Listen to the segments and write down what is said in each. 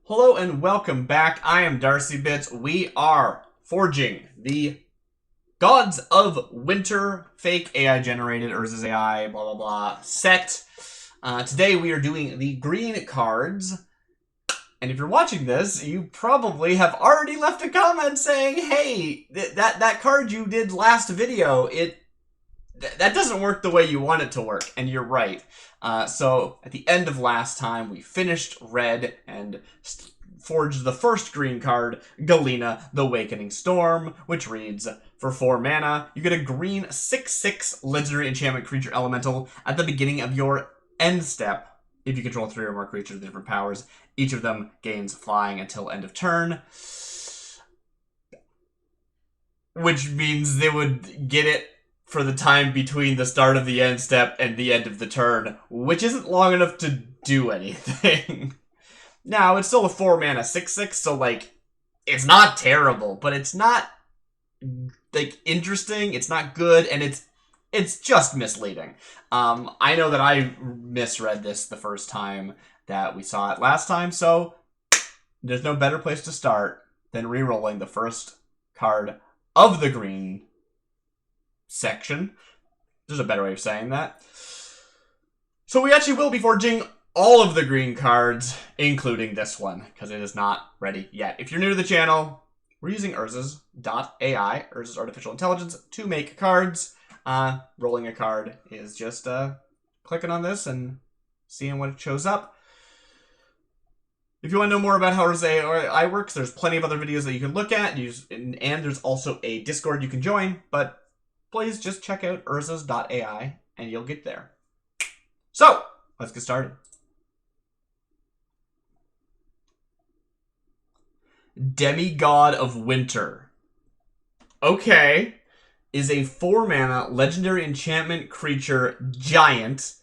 Hello and welcome back. I am DarcyBits. We are forging the Gods of Winter fake AI generated Urza's AI blah blah blah set. Today we are doing the green cards. And if you're watching this, you probably have already left a comment saying, "Hey, that card you did last video, that doesn't work the way you want it to work." And you're right. So at the end of last time, we finished red and forged the first green card, Galena, the Awakening Storm, which reads, for 4 mana, you get a green 6/6 legendary enchantment creature elemental at the beginning of your end step. If you control 3 or more creatures with different powers, each of them gains flying until end of turn. Which means they would get it for the time between the start of the end step and the end of the turn, which isn't long enough to do anything. Now, it's still a 4 mana 6/6, so, like, it's not terrible, but it's not, like, interesting, it's not good, and it's just misleading. I know that I misread this the first time that we saw it last time, so there's no better place to start than re-rolling the first card of the green section. There's a better way of saying that. So we actually will be forging all of the green cards, including this one, because it is not ready yet. If you're new to the channel, we're using Urza's.ai, Urza's Artificial Intelligence, to make cards. Rolling a card is just clicking on this and seeing what shows up. If you want to know more about how Urza's AI works, there's plenty of other videos that you can look at, and there's also a Discord you can join, but please just check out Urza's.ai and you'll get there. So, let's get started. Demigod of Winter. Okay. Is a 4 mana legendary enchantment creature giant.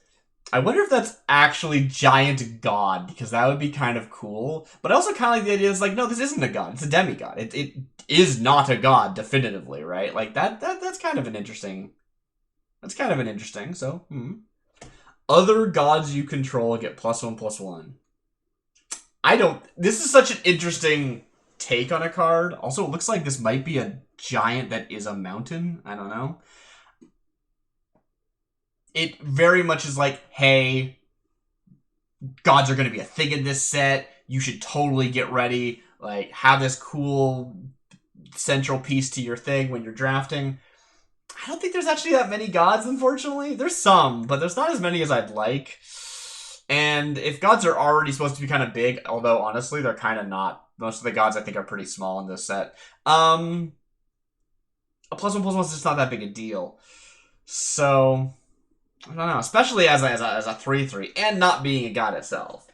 I wonder if that's actually giant god, because that would be kind of cool. But I also kind of like the idea is like, no, this isn't a god, it's a demigod. It is not a god, definitively, right? Like that's kind of an interesting. That's kind of an interesting, so Other gods you control get +1/+1. This is such an interesting take on a card. Also, it looks like this might be a giant that is a mountain. I don't know. It very much is like, hey, gods are going to be a thing in this set. You should totally get ready. Like, have this cool central piece to your thing when you're drafting. I don't think there's actually that many gods, unfortunately. There's some, but there's not as many as I'd like. And if gods are already supposed to be kind of big, although honestly, they're kind of not. Most of the gods, I think, are pretty small in this set. A +1/+1 is just not that big a deal. So, I don't know. Especially as a 3/3, and not being a god itself.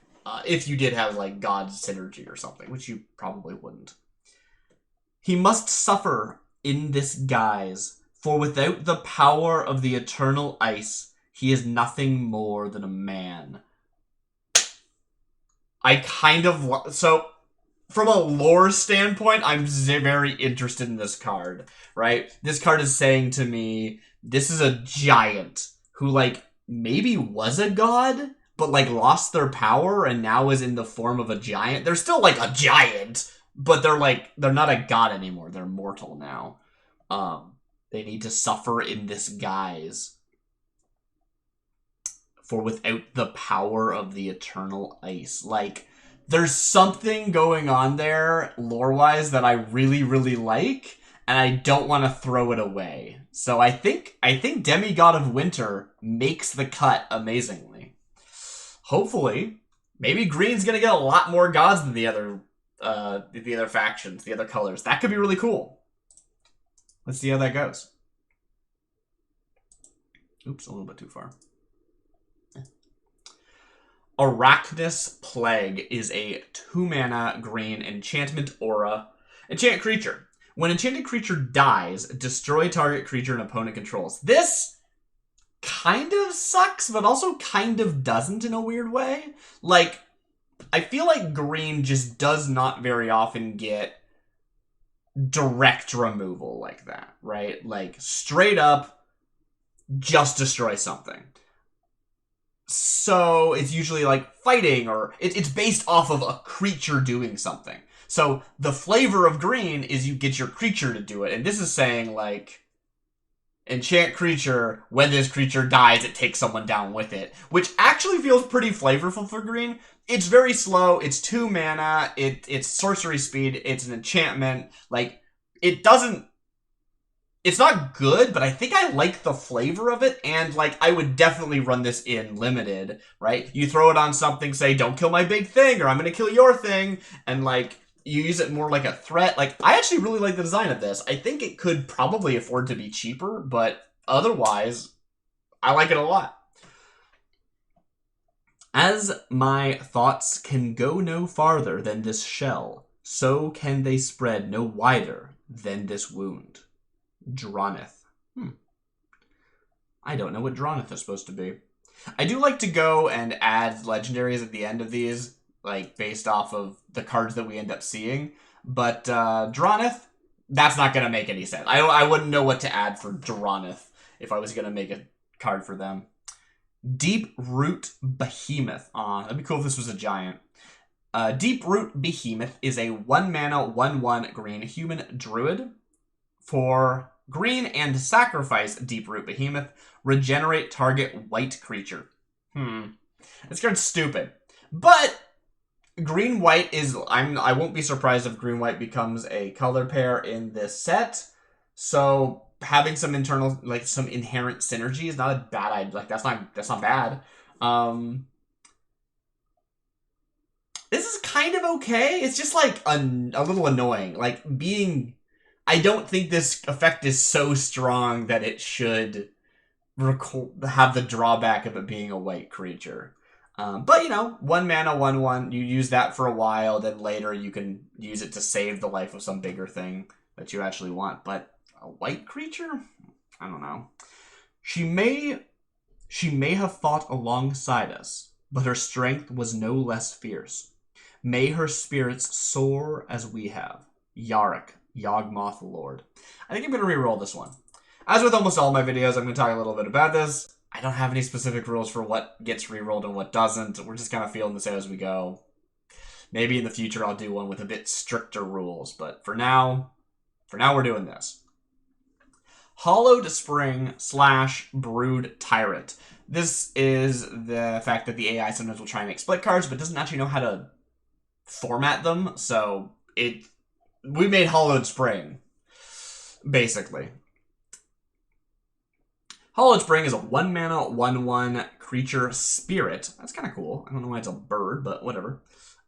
If you did have, like, god synergy or something, which you probably wouldn't. He must suffer in this guise, for without the power of the eternal ice, he is nothing more than a man. I kind of... So, from a lore standpoint, I'm very interested in this card, right? This card is saying to me, this is a giant who, like, maybe was a god, but, like, lost their power and now is in the form of a giant. They're still, like, a giant, but they're not a god anymore. They're mortal now. They need to suffer in this guise. For without the power of the eternal ice. Like, there's something going on there, lore-wise, that I really, really like, and I don't want to throw it away. So I think Demigod of Winter makes the cut amazingly. Hopefully, maybe green's gonna get a lot more gods than the other factions, the other colors. That could be really cool. Let's see how that goes. Oops, a little bit too far. Arachnus Plague is a 2 mana green enchantment aura. Enchant creature. When enchanted creature dies, destroy target creature an opponent controls. This kind of sucks, but also kind of doesn't in a weird way. Like, I feel like green just does not very often get direct removal like that, right? Like, straight up, just destroy something. So it's usually like fighting, or it's based off of a creature doing something. So the flavor of green is you get your creature to do it. And this is saying like, enchant creature, when this creature dies, it takes someone down with it. Which actually feels pretty flavorful for green. It's very slow, it's 2 mana, it's sorcery speed, it's an enchantment. Like, it doesn't... It's not good, but I think I like the flavor of it, and, like, I would definitely run this in limited, right? You throw it on something, say, don't kill my big thing, or I'm gonna kill your thing, and, like, you use it more like a threat. Like, I actually really like the design of this. I think it could probably afford to be cheaper, but otherwise, I like it a lot. As my thoughts can go no farther than this shell, so can they spread no wider than this wound. Droneth. I don't know what Droneth is supposed to be. I do like to go and add legendaries at the end of these, like, based off of the cards that we end up seeing. But Droneth, that's not going to make any sense. I wouldn't know what to add for Droneth if I was going to make a card for them. Deep Root Behemoth. That'd be cool if this was a giant. Deep Root Behemoth is a 1-mana, 1/1 green human druid. For green and sacrifice Deep Root Behemoth, regenerate target white creature. This card's stupid. But green-white is... I won't be surprised if green-white becomes a color pair in this set. So having some internal, like, some inherent synergy is not a bad idea. Like, that's not bad. This is kind of okay. It's just, like, a little annoying. Like, being... I don't think this effect is so strong that it should have the drawback of it being a white creature. But, you know, 1 mana, 1/1, you use that for a while, then later you can use it to save the life of some bigger thing that you actually want. But a white creature? I don't know. She may have fought alongside us, but her strength was no less fierce. May her spirits soar as we have. Yarok, Yawgmoth Lord. I think I'm going to reroll this one. As with almost all my videos, I'm going to talk a little bit about this. I don't have any specific rules for what gets rerolled and what doesn't. We're just kind of feeling this out as we go. Maybe in the future I'll do one with a bit stricter rules, but for now we're doing this. Hollowed Spring / Brood Tyrant. This is the fact that the AI sometimes will try and make split cards, but doesn't actually know how to format them, so we made Hollowed Spring, basically. Hollowed Spring is a 1-mana, 1/1 creature spirit. That's kind of cool. I don't know why it's a bird, but whatever.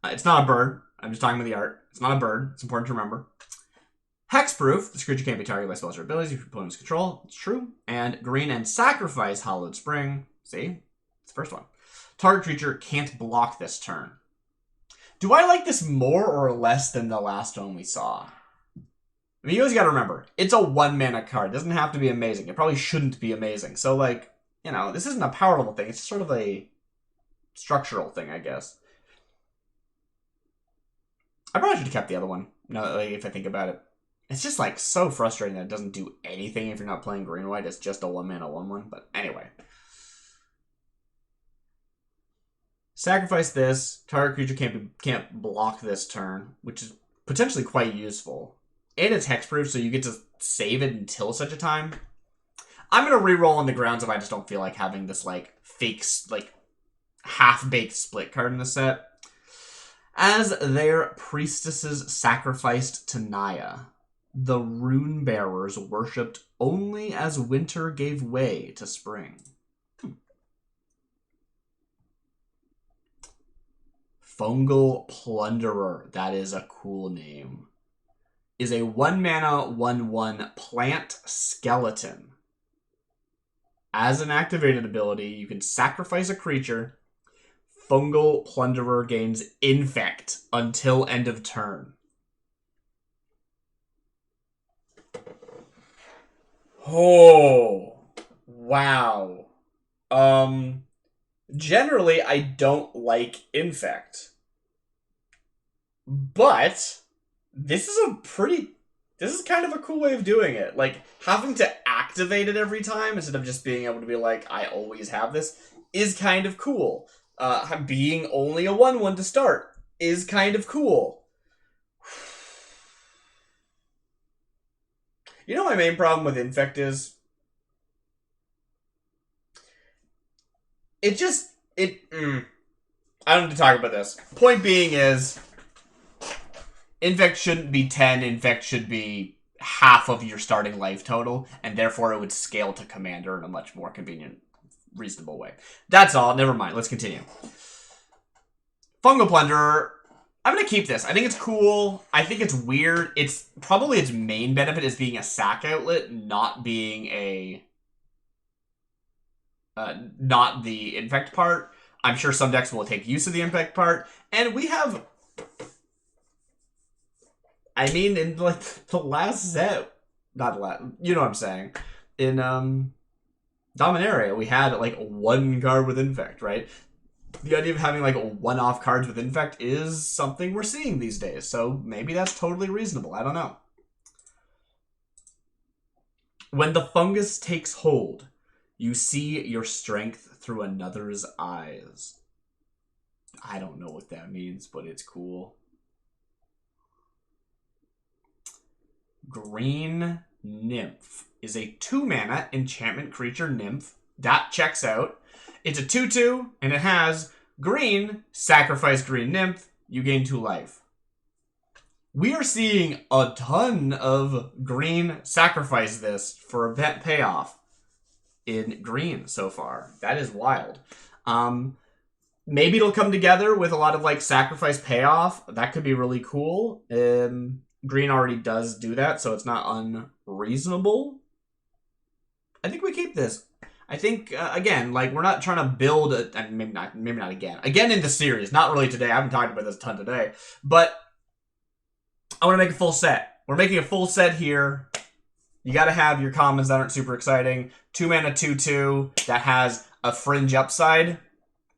It's not a bird. I'm just talking about the art. It's not a bird. It's important to remember. Hexproof. This creature can't be targeted by spells or abilities if your opponent's control. It's true. And green and sacrifice Hollowed Spring. See? It's the first one. Target creature can't block this turn. Do I like this more or less than the last one we saw? I mean, you always gotta remember, it's a 1-mana card. It doesn't have to be amazing. It probably shouldn't be amazing. So, like, you know, this isn't a power level thing. It's just sort of a structural thing, I guess. I probably should have kept the other one, like, if I think about it. It's just, like, so frustrating that it doesn't do anything if you're not playing green-white. It's just a 1-mana 1/1. But anyway. Sacrifice this. Target creature can't block this turn, which is potentially quite useful. And it's hexproof, so you get to save it until such a time. I'm going to reroll on the grounds if I just don't feel like having this, like, fake, like, half-baked split card in the set. As their priestesses sacrificed to Naya, the rune bearers worshipped only as winter gave way to spring. Fungal Plunderer, that is a cool name, is a 1-mana, 1/1 plant skeleton. As an activated ability, you can sacrifice a creature. Fungal Plunderer gains Infect until end of turn. Oh, wow. Generally, I don't like Infect. But this is kind of a cool way of doing it. Like, having to activate it every time instead of just being able to be like, I always have this, is kind of cool. Being only a 1/1 to start is kind of cool. You know what my main problem with Infect is? I don't need to talk about this. Point being is, Infect shouldn't be 10, Infect should be half of your starting life total, and therefore it would scale to Commander in a much more convenient, reasonable way. That's all, never mind, let's continue. Fungal Plunderer, I'm going to keep this. I think it's cool. I think it's weird. It's probably its main benefit is being a sack outlet, not being a... not the Infect part. I'm sure some decks will take use of the Infect part. And we have... I mean, in like the last set... Not the last... You know what I'm saying. In Dominaria, we had like one card with Infect, right? The idea of having like one-off cards with Infect is something we're seeing these days. So maybe that's totally reasonable. I don't know. When the fungus takes hold, you see your strength through another's eyes. I don't know what that means, but it's cool. Green Nymph is a 2-mana enchantment creature nymph. That checks out. It's a 2/2, and it has green, sacrifice Green Nymph, you gain 2 life. We are seeing a ton of green sacrifice this for event payoff in green so far. That is wild. Maybe it'll come together with a lot of like sacrifice payoff. That could be really cool. Green already does do that, so it's not unreasonable. I think we keep this. I think, again, like, we're not trying to build and maybe not again. Again in the series, not really today. I haven't talked about this a ton today. But I want to make a full set. We're making a full set here. You got to have your commons that aren't super exciting. 2-mana 2/2 that has a fringe upside.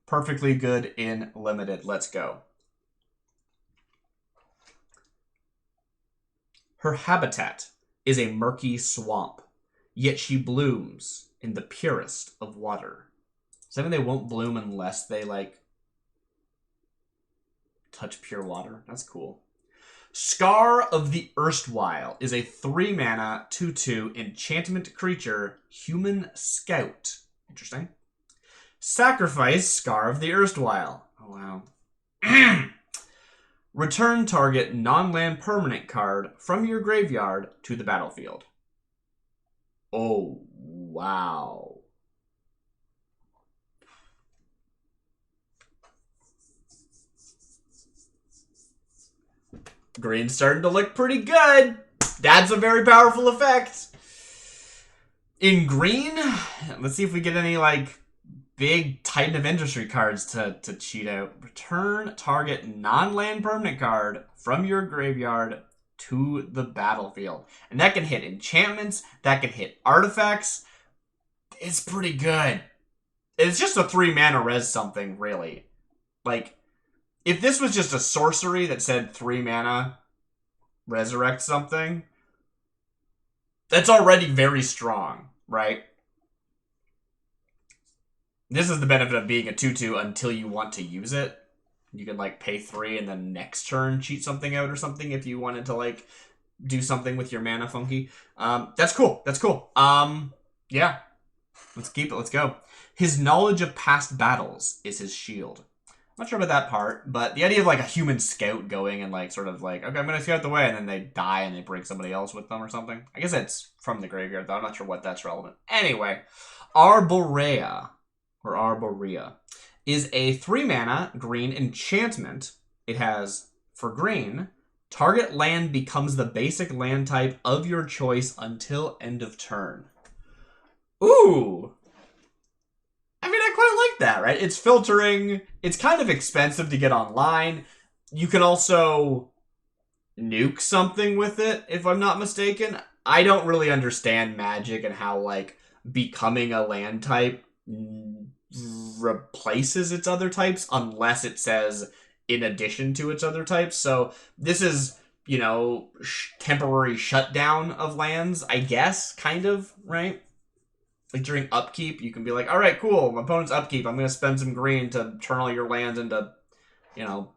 Perfectly good in limited. Let's go. Her habitat is a murky swamp, yet she blooms in the purest of water. Does that mean they won't bloom unless they, like, touch pure water? That's cool. Scar of the Erstwhile is a 3-mana 2/2 enchantment creature, human scout. Interesting. Sacrifice Scar of the Erstwhile. Oh, wow. Return target non-land permanent card from your graveyard to the battlefield. Oh, wow. Green's starting to look pretty good. That's a very powerful effect. In green, let's see if we get any, like, big Titan of Industry cards to cheat out. Return target non-land permanent card from your graveyard to the battlefield. And that can hit enchantments, that can hit artifacts. It's pretty good. It's just a 3-mana res something, really. Like, if this was just a sorcery that said 3-mana resurrect something, that's already very strong, right? This is the benefit of being a 2/2 until you want to use it. You can, like, pay 3 and then next turn cheat something out or something if you wanted to, like, do something with your mana funky. That's cool. That's cool. Yeah. Let's keep it. Let's go. His knowledge of past battles is his shield. I'm not sure about that part, but the idea of, like, a human scout going and, like, sort of like, okay, I'm going to scout the way, and then they die and they bring somebody else with them or something. I guess it's from the graveyard, though. I'm not sure what that's relevant. Anyway, Arborea, or Arborea, is a 3-mana green enchantment. It has, for green, target land becomes the basic land type of your choice until end of turn. Ooh! I mean, I quite like that, right? It's filtering. It's kind of expensive to get online. You can also nuke something with it, if I'm not mistaken. I don't really understand Magic and how, like, becoming a land type replaces its other types unless it says in addition to its other types. So this is, you know, temporary shutdown of lands, I guess, kind of, right? like during upkeep, you can be like, all right, cool, my opponent's upkeep, I'm going to spend some green to turn all your lands into, you know,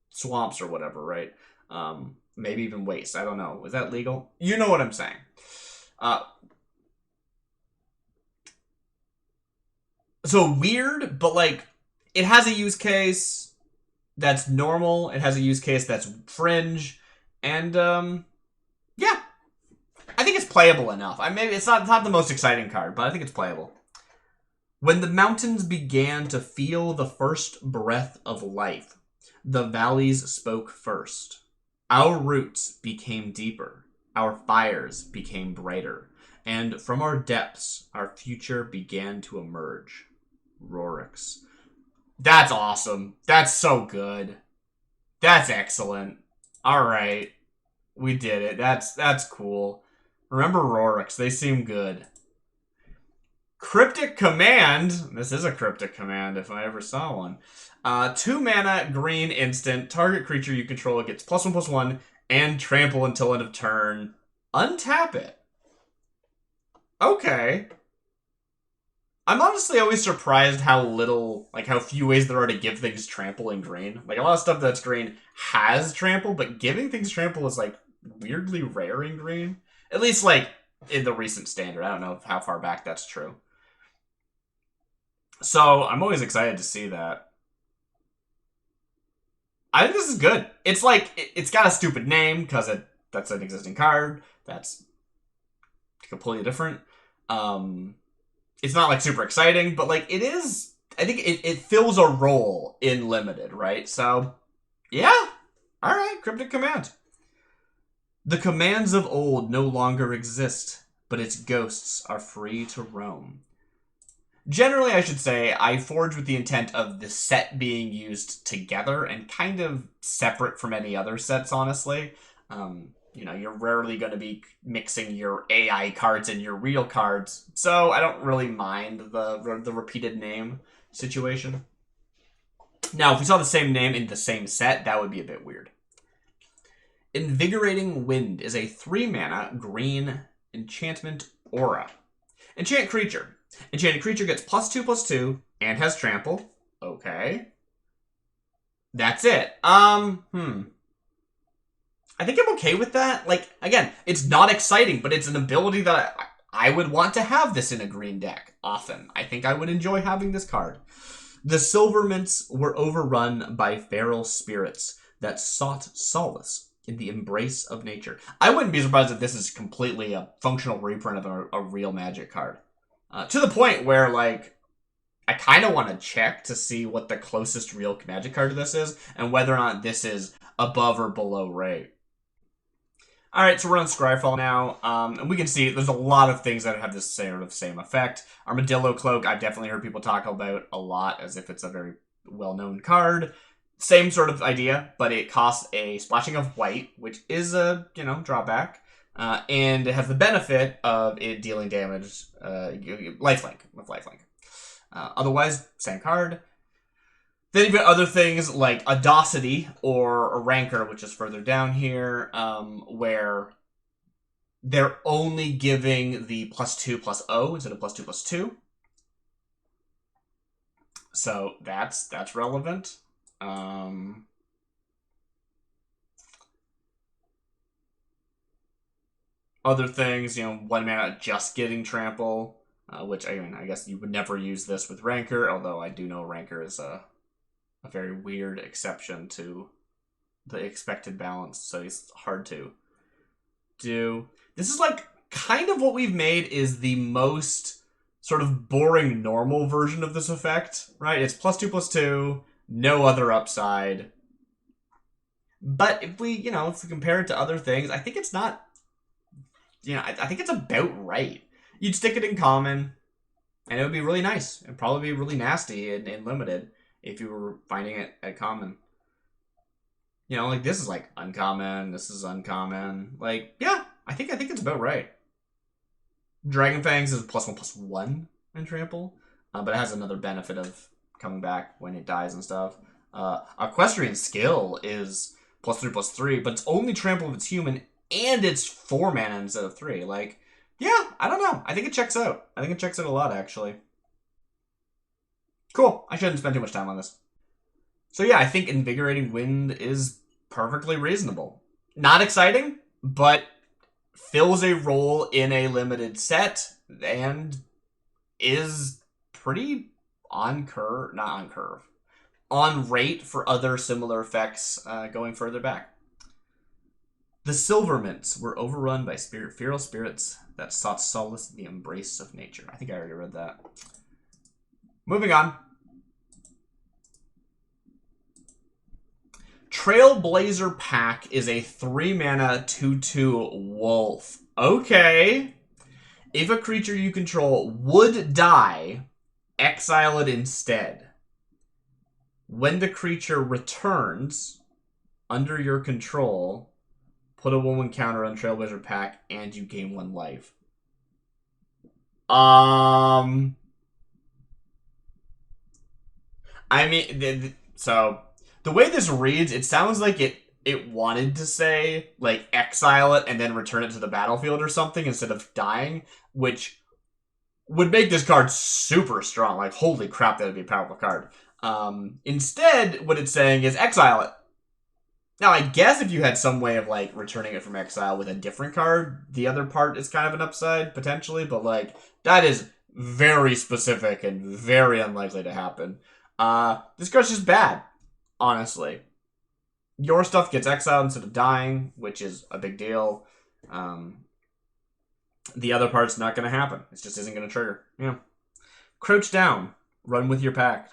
swamps or whatever, right? Maybe even waste. I don't know. Is that legal? You know what I'm saying. So weird, but like it has a use case that's normal. It has a use case that's fringe, and yeah, I think it's playable enough. Maybe it's not the most exciting card, but I think it's playable. When the mountains began to feel the first breath of life, the valleys spoke first. Our roots became deeper, our fires became brighter, and from our depths, our future began to emerge. Rorix. That's awesome. That's so good. That's excellent. Alright. We did it. That's cool. Remember Rorix. They seem good. Cryptic Command. This is a Cryptic Command if I ever saw one. 2 mana, green, instant. Target creature you control gets +1/+1 and trample until end of turn. Untap it. Okay. I'm honestly always surprised how little, like how few ways there are to give things trample in green. Like a lot of stuff that's green has trample, but giving things trample is like weirdly rare in green. At least like in the recent standard. I don't know how far back that's true. So I'm always excited to see that. I think this is good. It's like, it's got a stupid name because that's an existing card. That's completely different. It's not like super exciting, but like it is. I think it fills a role in limited, right? So, yeah. All right, Cryptic Command. The commands of old no longer exist, but its ghosts are free to roam. Generally, I should say, I forge with the intent of the set being used together and kind of separate from any other sets, honestly. You know, you're rarely going to be mixing your AI cards and your real cards, so I don't really mind the repeated name situation. Now, if we saw the same name in the same set, that would be a bit weird. Invigorating Wind is a 3-mana green enchantment aura. Enchant creature. Enchanted creature gets +2/+2 and has trample. Okay. That's it. I think I'm okay with that. Like, again, it's not exciting, but it's an ability that I would want to have this in a green deck often. I think I would enjoy having this card. The Silvermints were overrun by feral spirits that sought solace in the embrace of nature. I wouldn't be surprised if this is completely a functional reprint of a real Magic card. To the point where, like, I kind of want to check to see what the closest real Magic card to this is, and whether or not this is above or below rate. Alright, so we're on Scryfall now, and we can see there's a lot of things that have this sort of same effect. Armadillo Cloak, I've definitely heard people talk about a lot, as if it's a very well-known card. Same sort of idea, but it costs a splashing of white, which is a, drawback. And it has the benefit of it dealing damage, lifelink, with lifelink. Otherwise, same card. Then you've got other things like Audacity or Rancor, which is further down here, where they're only giving the +2/+0 instead of +2/+2. So that's relevant. Other things, 1 mana just getting trample, which I guess you would never use this with Rancor, although I do know Rancor is a very weird exception to the expected balance, so it's hard to do. This is like kind of what we've made is the most sort of boring normal version of this effect, right? It's +2/+2, no other upside. But if we compare it to other things, I think it's not, I think it's about right. You'd stick it in common, and it would be really nice. It'd probably be really nasty in limited if you were finding it at common. Like this is like uncommon, this is uncommon. Like, yeah, I think it's about right. Dragon Fangs is +1/+1 in trample, but it has another benefit of coming back when it dies and stuff. Equestrian Skill is +3/+3, but it's only trample if it's human, and it's 4 mana instead of 3. Like, Yeah, I don't know. I think it checks out. I think it checks out a lot, actually. Cool. I shouldn't spend too much time on this. So yeah, I think Invigorating Wind is perfectly reasonable. Not exciting, but fills a role in a limited set and is pretty on curve, not on curve, on rate for other similar effects going further back. The Silvermints were overrun by feral spirits that sought solace in the embrace of nature. I think I already read that. Moving on. Trailblazer Pack is a 3-mana 2/2 wolf. Okay. If a creature you control would die, exile it instead. When the creature returns under your control, put a 1/1 counter on Trailblazer Pack and you gain 1 life. I mean, so the way this reads, it sounds like it wanted to say, like, exile it and then return it to the battlefield or something instead of dying, which would make this card super strong. Like, holy crap, that would be a powerful card. Instead, what it's saying is exile it. Now, I guess if you had some way of, like, returning it from exile with a different card, the other part is kind of an upside, potentially, but, like, that is very specific and very unlikely to happen. This card's just bad, honestly. Your stuff gets exiled instead of dying, which is a big deal. The other part's not going to happen. It just isn't going to trigger. Yeah. Crouch down. Run with your pack.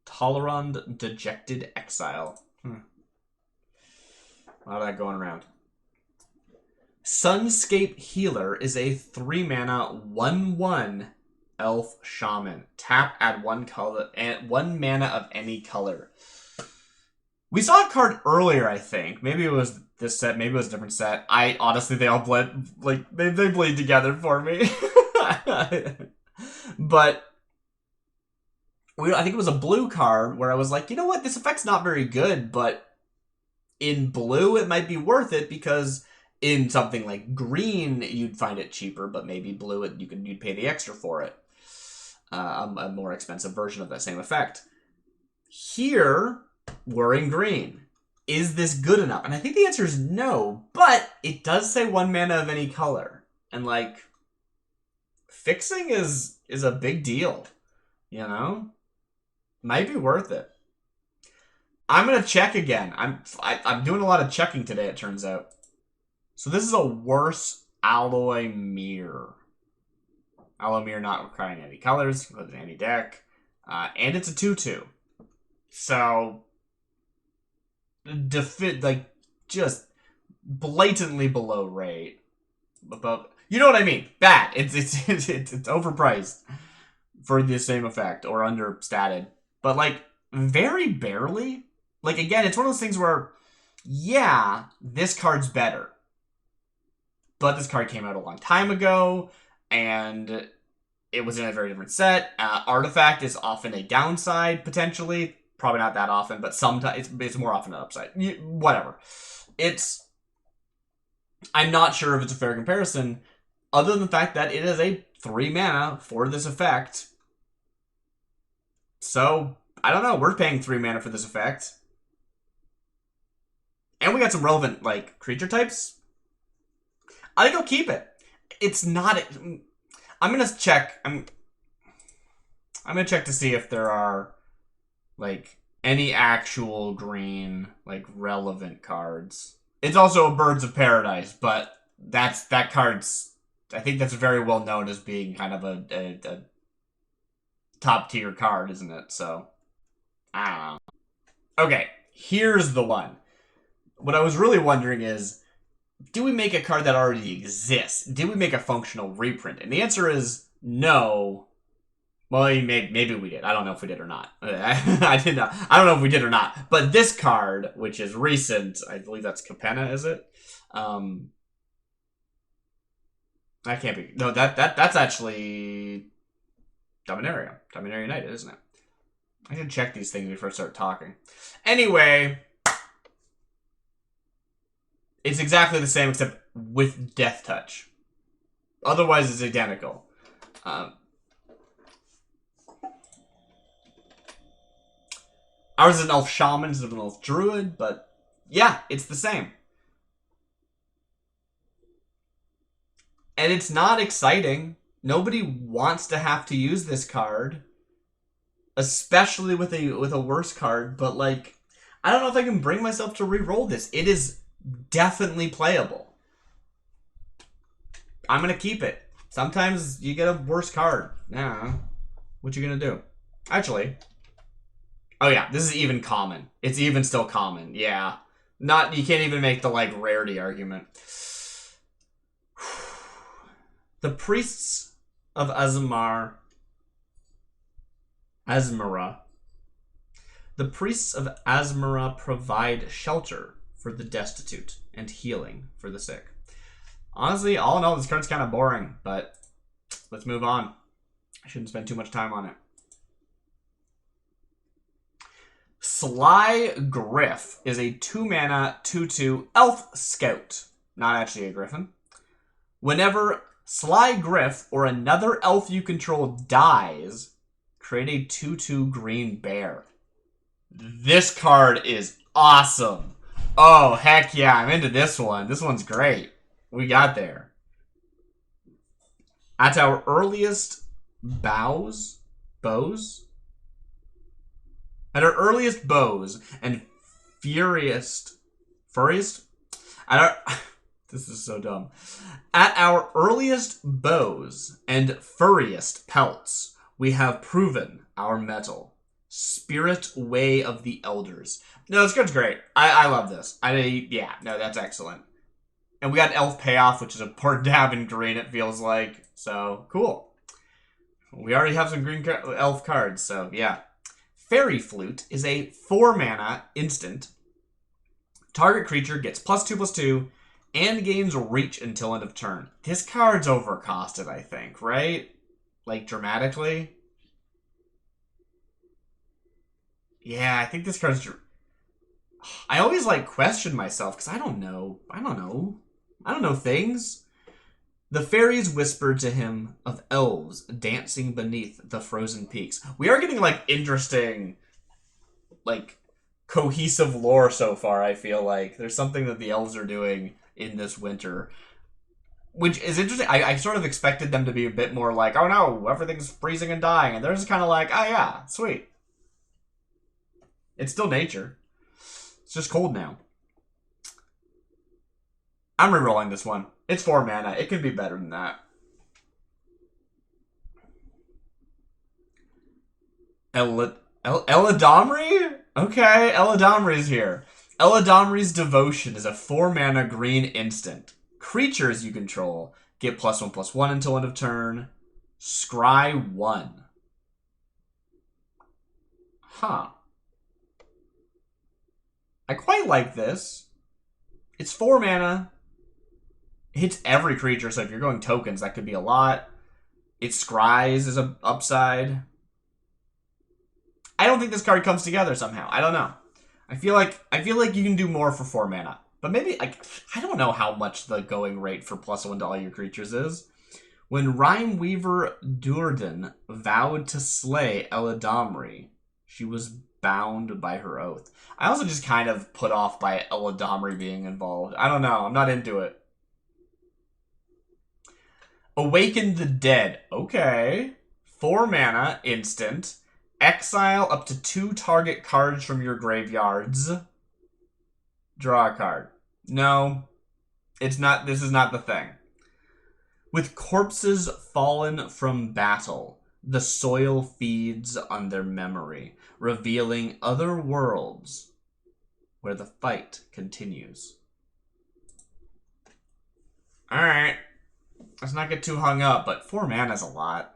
Tolerand Dejected Exile. A lot of that going around. Sunscape Healer is a 3-mana 1/1 elf shaman. Tap, add 1 color and 1 mana of any color. We saw a card earlier, I think. Maybe it was this set, maybe it was a different set. I honestly, they all blend, like, they bleed together for me. But I think it was a blue card where I was like, you know what, this effect's not very good, but in blue it might be worth it because in something like green you'd find it cheaper, but maybe blue you'd pay the extra for it. A more expensive version of that same effect. Here, we're in green. Is this good enough? And I think the answer is no, but it does say 1 mana of any color. And, like, fixing is a big deal, you know? Might be worth it. I'm going to check again. I'm doing a lot of checking today, it turns out. So this is a worse Alloy Mirror. Alloy Mirror not requiring any colors, put it in any deck. And it's a 2/2. So, just blatantly below rate. Above, you know what I mean? Bad. It's overpriced for the same effect or understated, but like very barely. Like again, it's one of those things where, yeah, this card's better, but this card came out a long time ago, and it was in a very different set. Artifact is often a downside potentially. Probably not that often, but sometimes it's more often an upside. Whatever. I'm not sure if it's a fair comparison, other than the fact that it is a 3 mana for this effect. So, I don't know. We're paying 3 mana for this effect. And we got some relevant, like, creature types. I think I'll keep it. It's not... I'm going to check. I'm going to check to see if there are, like, any actual green, like, relevant cards. It's also a Birds of Paradise, but that card's... I think that's very well known as being kind of a top-tier card, isn't it? So, I don't know. Okay, here's the one. What I was really wondering is, do we make a card that already exists? Did we make a functional reprint? And the answer is no. Well, maybe we did. I don't know if we did or not. I did not. I don't know if we did or not. But this card, which is recent, I believe that's Capenna, is it? That can't be. No, that's actually Dominaria. Dominaria United, isn't it? I should check these things before I start talking. Anyway, it's exactly the same except with Death Touch. Otherwise, it's identical. Ours is an elf shaman instead of an elf druid, but yeah, it's the same. And it's not exciting. Nobody wants to have to use this card, especially with a worse card. But like, I don't know if I can bring myself to re-roll this. It is definitely playable. I'm gonna keep it. Sometimes you get a worse card. Yeah, what you gonna do? Actually, oh yeah, this is even common. It's even still common. Yeah, not you can't even make the like rarity argument. The priests of Azmara. The priests of Azmara provide shelter for the destitute and healing for the sick. Honestly, all in all, this card's kind of boring, but let's move on. I shouldn't spend too much time on it. Sly Griff is a 2-mana 2/2 elf scout. Not actually a griffin. Whenever Sly Griff or another elf you control dies, create a 2/2 green bear. This card is awesome. Oh, heck yeah, I'm into this one. This one's great. We got there. At our earliest bows and furriest, this is so dumb. At our earliest bows and furriest pelts, we have proven our mettle. Spirit Way of the Elders. No, this card's great. I love this. Yeah, no, that's excellent. And we got Elf Payoff, which is important to have in green, it feels like. So, cool. We already have some green elf cards, so yeah. Fairy Flute is a 4-mana instant. Target creature gets +2/+2 and gains reach until end of turn. This card's overcosted, I think, right? Like, dramatically? Yeah, I think this card's... I always, like, question myself, because I don't know things. The fairies whispered to him of elves dancing beneath the frozen peaks. We are getting, like, interesting, like, cohesive lore so far, I feel like. There's something that the elves are doing in this winter, which is interesting. I sort of expected them to be a bit more like, oh no, everything's freezing and dying. And they're just kind of like, oh yeah, sweet. It's still nature. It's just cold now. I'm re-rolling this one. It's 4 mana. It can be better than that. Eladamri? Okay, Eladamri's here. Eladamri's Devotion is a 4-mana green instant. Creatures you control get +1/+1 until end of turn. Scry 1. Huh. I quite like this. It's 4 mana. It hits every creature, so if you're going tokens, that could be a lot. It scries as an upside. I don't think this card comes together somehow. I don't know. I feel like you can do more for 4 mana. But maybe, I don't know how much the going rate for +1 to all your creatures is. When Rhymeweaver Durden vowed to slay Eladamri, she was bound by her oath. I also just kind of put off by Eladamri being involved. I don't know. I'm not into it. Awaken the Dead. Okay. 4 mana, instant. Exile up to 2 target cards from your graveyards. Draw a card. No. It's not. This is not the thing. With corpses fallen from battle, the soil feeds on their memory, revealing other worlds where the fight continues. Alright. Let's not get too hung up, but 4 mana is a lot.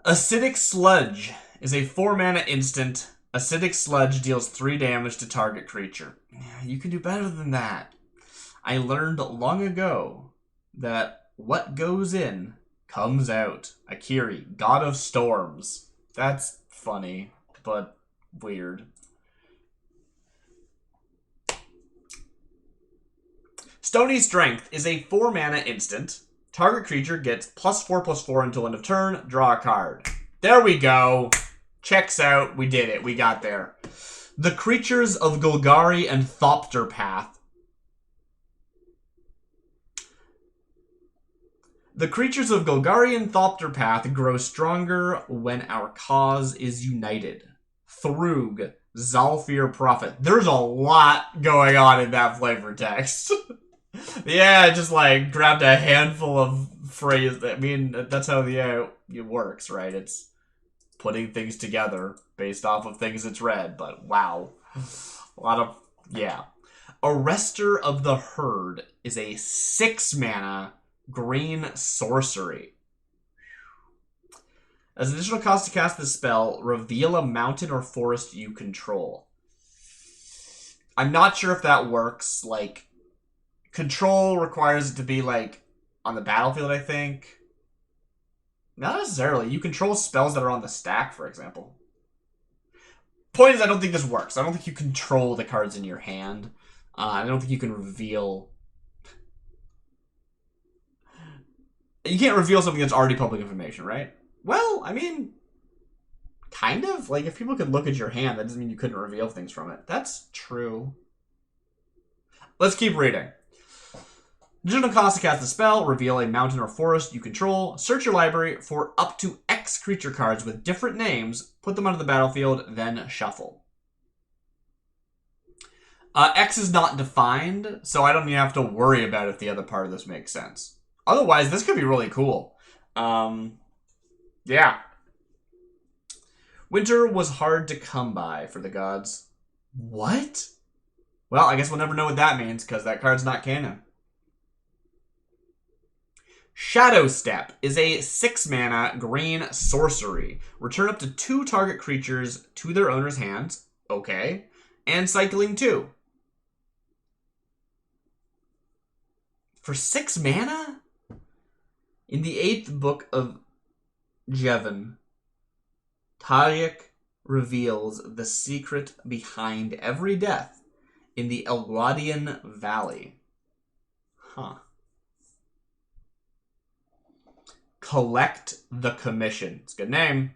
Acidic Sludge is a 4-mana instant. Acidic Sludge deals 3 damage to target creature. You can do better than that. I learned long ago that what goes in comes out. Akiri, God of Storms. That's funny, but weird. Stony Strength is a 4-mana instant. Target creature gets +4/+4 until end of turn. Draw a card. There we go. Checks out. We did it. We got there. The creatures of Golgari and Thopter Path. The creatures of Golgari and Thopter Path grow stronger when our cause is united. Thrug, Zalfir Prophet. There's a lot going on in that flavor text. Yeah, just like grabbed a handful of phrases. I mean, that's how it works, right? It's putting things together based off of things it's read, but wow. A lot of, yeah. Arrestor of the Herd is a 6-mana green sorcery. As an additional cost to cast this spell, reveal a mountain or forest you control. I'm not sure if that works. Like, control requires it to be, like, on the battlefield, I think. Not necessarily. You control spells that are on the stack, for example. Point is, I don't think this works. I don't think you control the cards in your hand. I don't think you can reveal... You can't reveal something that's already public information, right? Well, I mean, kind of. Like, if people could look at your hand, that doesn't mean you couldn't reveal things from it. That's true. Let's keep reading. Additional cost to cast the spell, reveal a mountain or forest you control, search your library for up to X creature cards with different names, put them onto the battlefield, then shuffle. X is not defined, so I don't even have to worry about if the other part of this makes sense. Otherwise, this could be really cool. Yeah. Winter was hard to come by for the gods. What? Well, I guess we'll never know what that means, because that card's not canon. Shadow Step is a 6-mana green sorcery. Return up to 2 target creatures to their owner's hands. Okay. And cycling 2. For 6 mana? In the 8th book of Jevon, Tariq reveals the secret behind every death in the Elgladian Valley. Huh. Collect the Commission. It's a good name.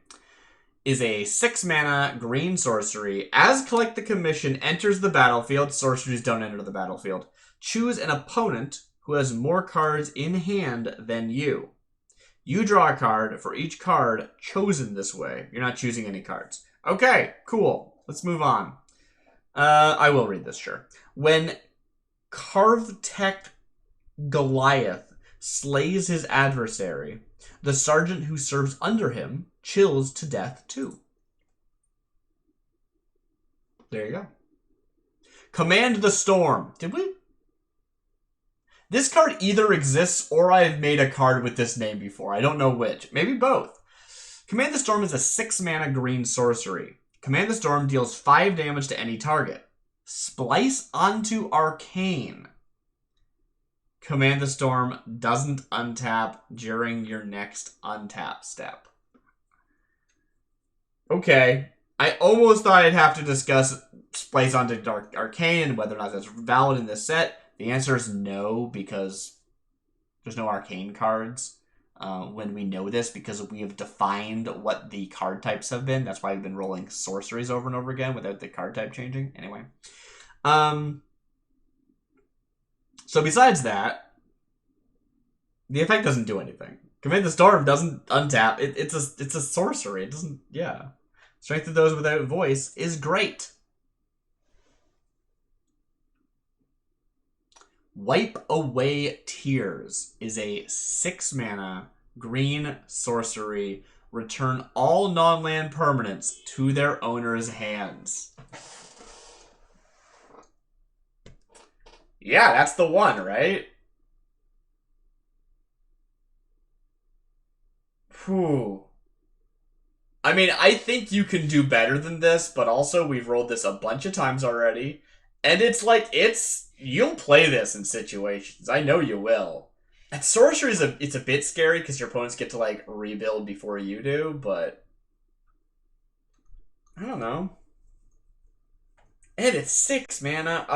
Is a 6-mana green sorcery. As Collect the Commission enters the battlefield, sorceries don't enter the battlefield. Choose an opponent who has more cards in hand than you. You draw a card for each card chosen this way. You're not choosing any cards. Okay, cool. Let's move on. I will read this, sure. When Carvtech Goliath slays his adversary, the sergeant who serves under him chills to death too. There you go. Command the Storm. Did we? This card either exists or I've made a card with this name before. I don't know which. Maybe both. Command the Storm is a 6-mana green sorcery. Command the Storm deals 5 damage to any target. Splice onto Arcane. Command the Storm doesn't untap during your next untap step. Okay. I almost thought I'd have to discuss Splice onto Arcane and whether or not that's valid in this set. The answer is no, because there's no arcane cards when we know this, because we have defined what the card types have been. That's why we've been rolling sorceries over and over again without the card type changing. Anyway. So besides that, the effect doesn't do anything. Command the Storm doesn't untap. It's a sorcery. It doesn't, yeah. Strength of those without voice is great. Wipe Away Tears is a 6-mana green sorcery. Return all non-land permanents to their owner's hands. Yeah, that's the one, right? Whew. I mean, I think you can do better than this, but also we've rolled this a bunch of times already. And it's like, you'll play this in situations. I know you will. And sorcery it's a bit scary because your opponents get to like rebuild before you do, but I don't know. And it's 6 mana.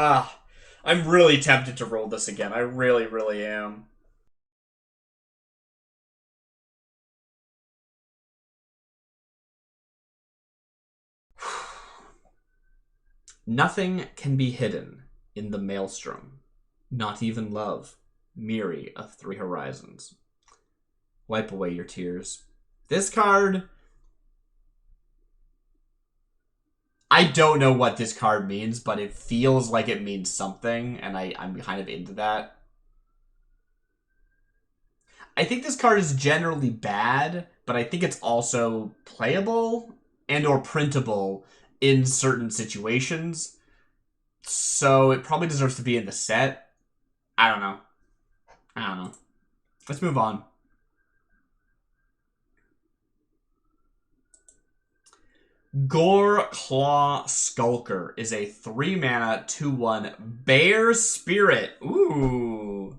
I'm really tempted to roll this again. I really, really am. Nothing can be hidden in the maelstrom. Not even love, Miri of Three Horizons. Wipe away your tears. This card... I don't know what this card means, but it feels like it means something, and I'm kind of into that. I think this card is generally bad, but I think it's also playable and or printable in certain situations. So it probably deserves to be in the set. I don't know. Let's move on. Gore Claw Skulker is a 3-mana 2/1 Bear Spirit. Ooh.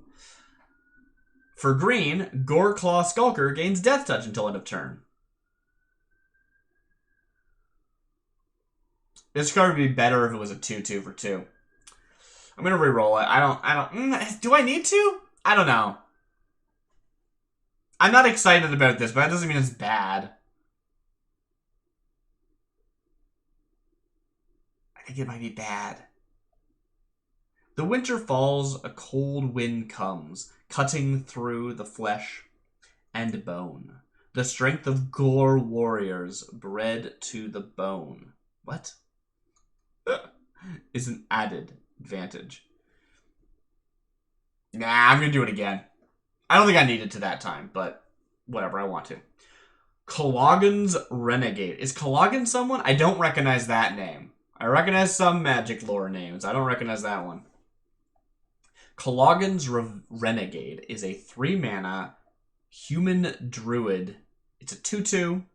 For green, Gore Claw Skulker gains Death Touch until end of turn. This card would be better if it was a 2/2 for 2. I'm gonna re-roll it. Do I need to? I don't know. I'm not excited about this, but that doesn't mean it's bad. I think it might be bad. The winter falls, a cold wind comes, cutting through the flesh and bone. The strength of gore warriors bred to the bone. What? Is an added advantage. Nah, I'm gonna do it again. I don't think I need it to that time, but whatever, I want to. Cologan's Renegade. Is Cologan someone? I don't recognize that name. I recognize some Magic lore names. I don't recognize that one. Cologan's Renegade is a 3-mana human druid. It's a 2/2.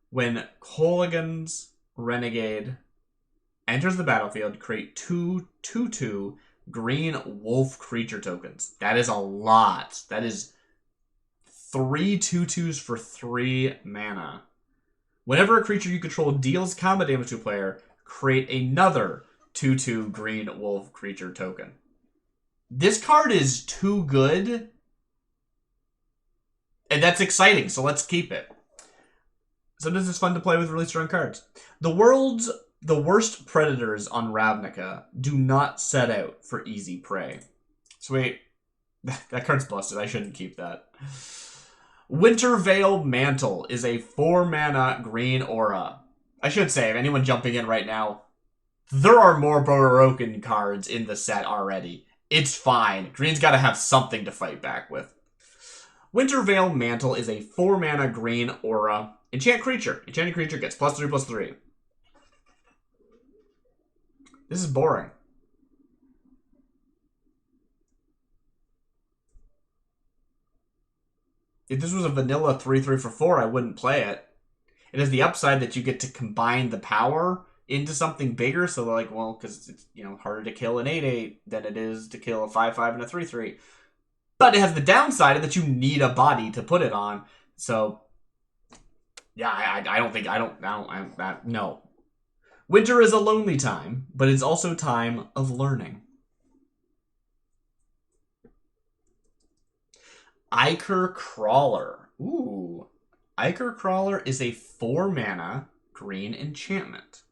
When Cologan's Renegade enters the battlefield, create 2/2 green wolf creature tokens. That is a lot. That is 3 2/2s for 3 mana. Whenever a creature you control deals combat damage to a player, create another 2/2 green wolf creature token. This card is too good. And that's exciting, so let's keep it. Sometimes it's fun to play with really strong cards. The worst predators on Ravnica do not set out for easy prey. So wait, that card's busted. I shouldn't keep that. Winterveil Mantle is a 4-mana green aura. I should say, if anyone jumping in right now, there are more Bororokan cards in the set already. It's fine. Green's got to have something to fight back with. Winterveil Mantle is a 4-mana green aura. Enchant creature. Enchanted creature gets +3/+3. This is boring. If this was a vanilla 3/3 for 4, I wouldn't play it. It has the upside that you get to combine the power into something bigger. So like, well, because it's, you know, harder to kill an 8/8 than it is to kill a 5/5 and a 3/3. But it has the downside that you need a body to put it on. So yeah, no. Winter is a lonely time, but it's also time of learning. Ichor Crawler. Ooh. Ichor Crawler is a 4-mana green enchantment.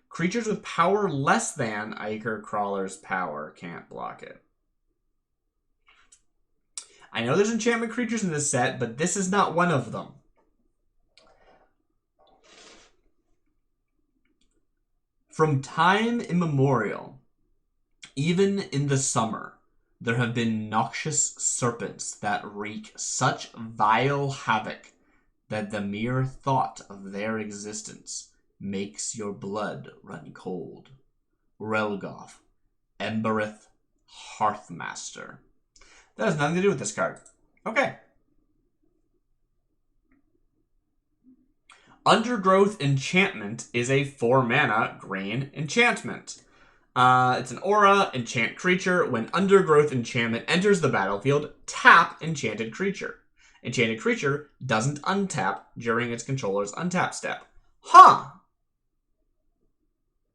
Creatures with power less than Ichor Crawler's power can't block it. I know there's enchantment creatures in this set, but this is not one of them. From time immemorial, even in the summer, there have been noxious serpents that wreak such vile havoc that the mere thought of their existence makes your blood run cold. Relgoth, Embereth, Hearthmaster. That has nothing to do with this card. Okay. Undergrowth Enchantment is a 4-mana green enchantment. It's an aura, enchant creature. When Undergrowth Enchantment enters the battlefield, tap enchanted creature. Enchanted creature doesn't untap during its controller's untap step. Huh.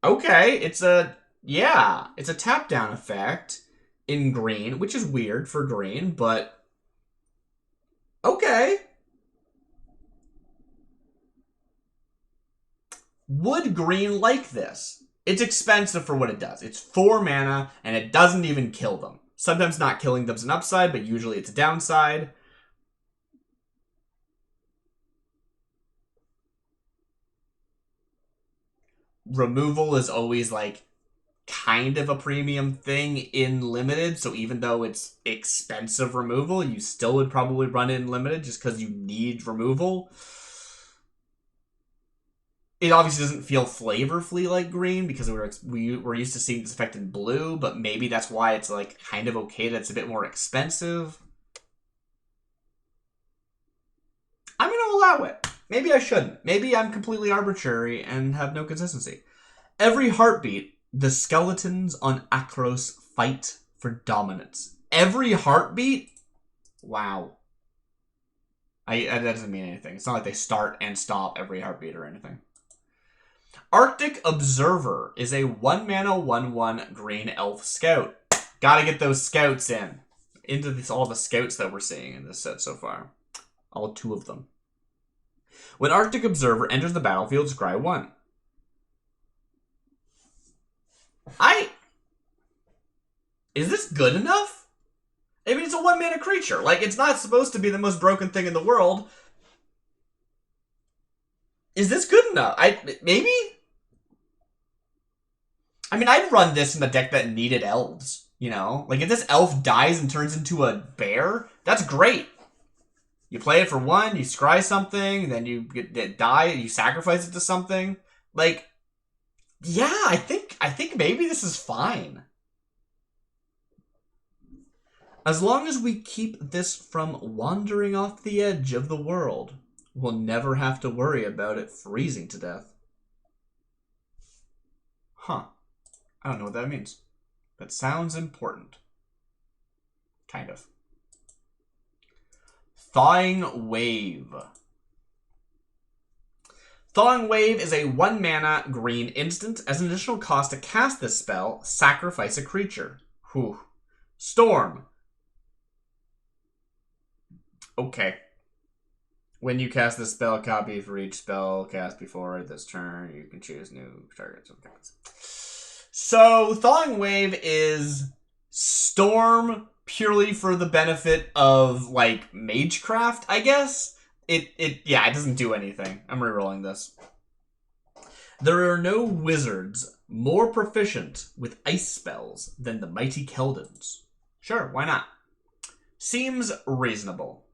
Okay, it's a Yeah, it's a tap down effect in green, which is weird for green, but okay. Would green like this? It's expensive for what it does. It's 4 mana, and it doesn't even kill them. Sometimes not killing them's an upside, but usually it's a downside. Removal is always, like, kind of a premium thing in Limited, so even though it's expensive removal, you still would probably run it in Limited just because you need removal. It obviously doesn't feel flavorfully like green because we were used to seeing this effect in blue, but maybe that's why it's like kind of okay that it's a bit more expensive. I'm going to allow it. Maybe I shouldn't. Maybe I'm completely arbitrary and have no consistency. Every heartbeat, the skeletons on Akros fight for dominance. Every heartbeat? Wow. That doesn't mean anything. It's not like they start and stop every heartbeat or anything. Arctic Observer is a 1-mana 1/1 green elf scout. Gotta get those scouts in. Into all the scouts that we're seeing in this set so far. All 2 of them. When Arctic Observer enters the battlefield, scry 1. Is this good enough? I mean, it's a 1-mana creature. Like, it's not supposed to be the most broken thing in the world. Is this good enough? Maybe? I mean, I'd run this in the deck that needed elves, you know? Like, if this elf dies and turns into a bear, that's great. You play it for 1, you scry something, then you die, you sacrifice it to something. Like, yeah, I think maybe this is fine. As long as we keep this from wandering off the edge of the world, we'll never have to worry about it freezing to death. Huh. I don't know what that means. That sounds important. Kind of. Thawing Wave. Thawing Wave is a 1-mana green instant. As an additional cost to cast this spell, sacrifice a creature. Whew. Storm. Okay. When you cast this spell, copy for each spell cast before this turn. You can choose new targets. So, Thawing Wave is Storm purely for the benefit of, like, Magecraft, I guess? It doesn't do anything. I'm rerolling this. There are no wizards more proficient with ice spells than the mighty Keldons. Sure, why not? Seems reasonable.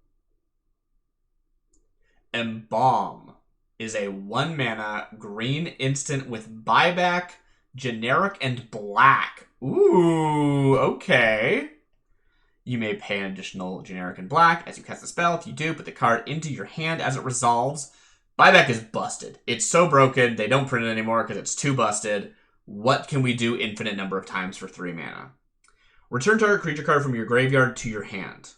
Embalm is a 1-mana green instant with buyback, generic, and black. Ooh, okay. You may pay an additional generic and black as you cast the spell. If you do, put the card into your hand as it resolves. Buyback is busted. It's so broken, they don't print it anymore because it's too busted. What can we do infinite number of times for 3 mana? Return target creature card from your graveyard to your hand.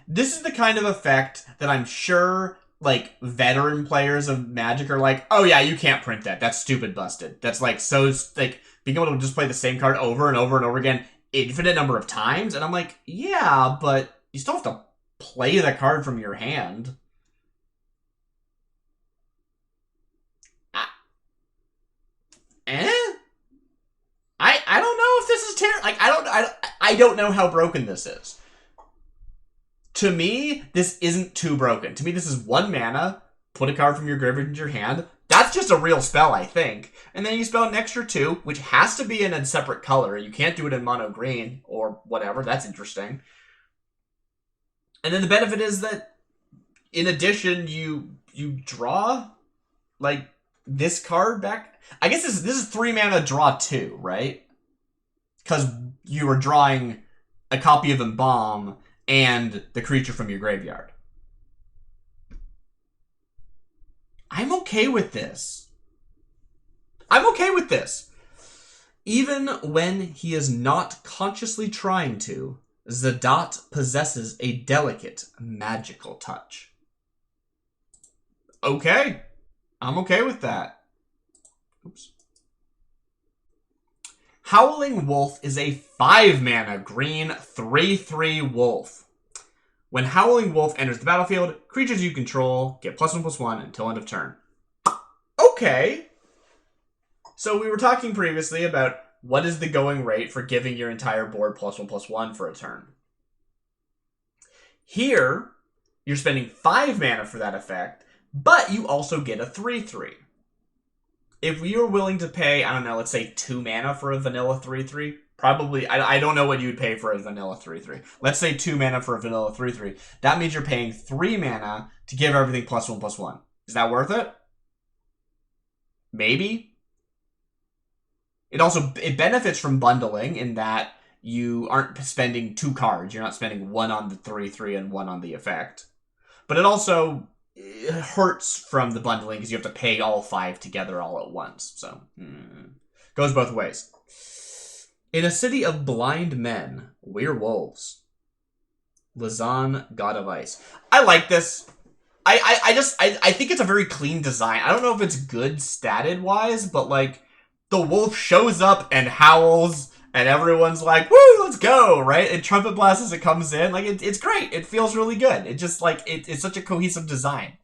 This is the kind of effect that I'm sure, like, veteran players of Magic are like, oh yeah, you can't print that. That's stupid busted. That's, like, so, like, being able to just play the same card over and over and over again infinite number of times. And I'm like, yeah, but you still have to play the card from your hand. I don't know if this is terrible. Like, I don't know how broken this is. To me, this isn't too broken. To me, this is 1 mana, put a card from your graveyard into your hand. That's just a real spell, I think. And then you spell an extra 2, which has to be in a separate color. You can't do it in mono green or whatever. That's interesting. And then the benefit is that, in addition, you draw, like, this card back. I guess this is 3 mana draw 2, right? Because you were drawing a copy of Embalm and the creature from your graveyard. I'm okay with this. Even when he is not consciously trying to, Zadot possesses a delicate, magical touch. Okay. I'm okay with that. Oops. Howling Wolf is a 5-mana green 3/3 wolf. When Howling Wolf enters the battlefield, creatures you control get +1/+1 until end of turn. Okay. So we were talking previously about what is the going rate for giving your entire board +1/+1 for a turn. Here, you're spending 5 mana for that effect, but you also get a 3/3. If you're willing to pay, I don't know, let's say 2 mana for a vanilla 3/3, probably, I don't know what you'd pay for a vanilla 3/3. Let's say 2 mana for a vanilla 3/3. That means you're paying 3 mana to give everything +1/+1. Is that worth it? Maybe. It benefits from bundling in that you aren't spending 2 cards. You're not spending 1 on the 3/3 and 1 on the effect. But it also hurts from the bundling because you have to pay all 5 together all at once. So, goes both ways. In a city of blind men, werewolves. Lazan, God of Ice. I like this. I think it's a very clean design. I don't know if it's good statted wise, but like the wolf shows up and howls and everyone's like, woo, let's go, right? And trumpet blasts as it comes in. Like it's great. It feels really good. It just like it's such a cohesive design.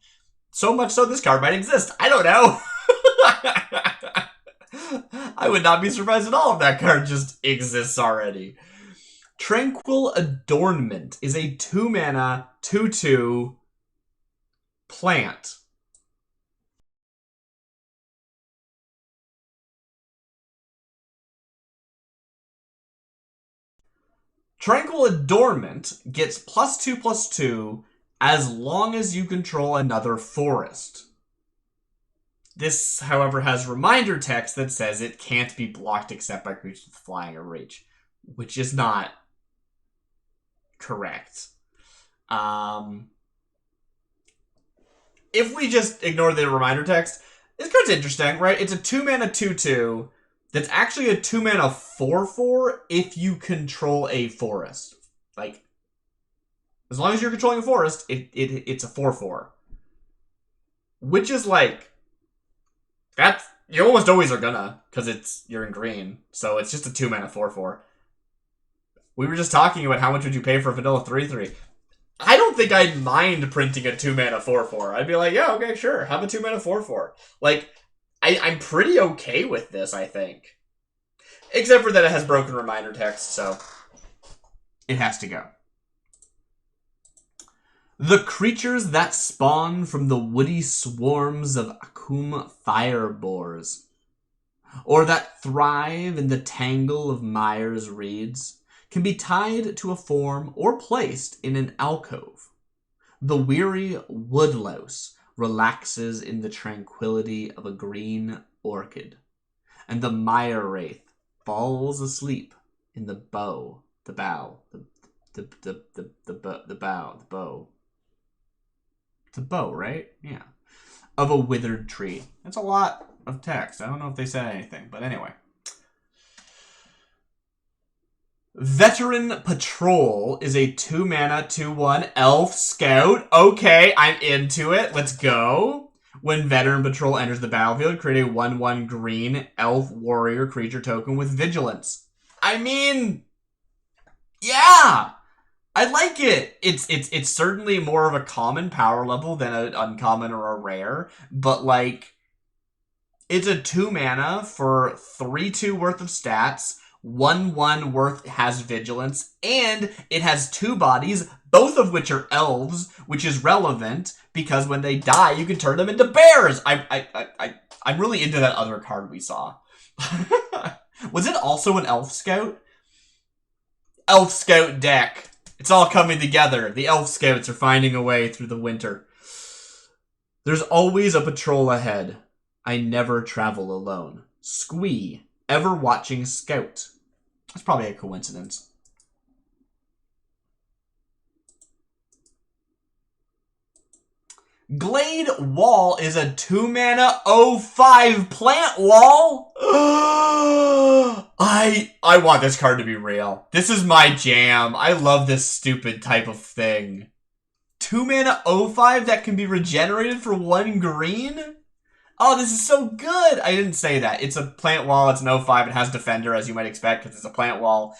So much so this card might exist. I don't know. I would not be surprised at all if that card just exists already. Tranquil Adornment is a 2-mana 2/2 plant. Tranquil Adornment gets +2/+2 as long as you control another forest. This, however, has reminder text that says it can't be blocked except by creatures with flying or reach, which is not correct. If we just ignore the reminder text, this card's interesting, right? It's a 2-mana 2/2 that's actually a 2-mana 4/4 if you control a forest. Like, as long as you're controlling a forest, it's a 4/4. Which is like, that's, you almost always are gonna, because you're in green. So it's just a 2-mana 4/4. We were just talking about how much would you pay for a vanilla 3/3. I don't think I'd mind printing a 2-mana 4/4. I'd be like, yeah, okay, sure, have a 2-mana 4/4. Like, I'm pretty okay with this, I think. Except for that it has broken reminder text, so it has to go. The creatures that spawn from the woody swarms of Akum fireboars, or that thrive in the tangle of Myers reeds, can be tied to a form or placed in an alcove. The weary woodlouse relaxes in the tranquility of a green orchid, and the mire wraith falls asleep in the bow. It's a bow, right? Yeah. Of a withered tree. That's a lot of text. I don't know if they said anything, but anyway. Veteran Patrol is a 2-mana 2/1 elf scout. Okay, I'm into it. Let's go. When Veteran Patrol enters the battlefield, create a 1/1 green elf warrior creature token with vigilance. I mean, yeah, I like it. It's certainly more of a common power level than an uncommon or a rare, but like, it's a 2-mana for 3/2 worth of stats. 1/1 worth has vigilance, and it has 2 bodies, both of which are elves, which is relevant because when they die, you can turn them into bears. I'm really into that other card we saw. Was it also an elf scout? Elf scout deck. It's all coming together. The elf scouts are finding a way through the winter. There's always a patrol ahead. I never travel alone. Squee. Ever watching scout. That's probably a coincidence. Glade Wall is a 2-mana 0/5 plant wall. I want this card to be real. This is my jam. I love this stupid type of thing. 2 mana 0/5 that can be regenerated for 1 green? Oh, this is so good! I didn't say that. It's a plant wall, it's an 0/5, it has Defender, as you might expect, because it's a plant wall.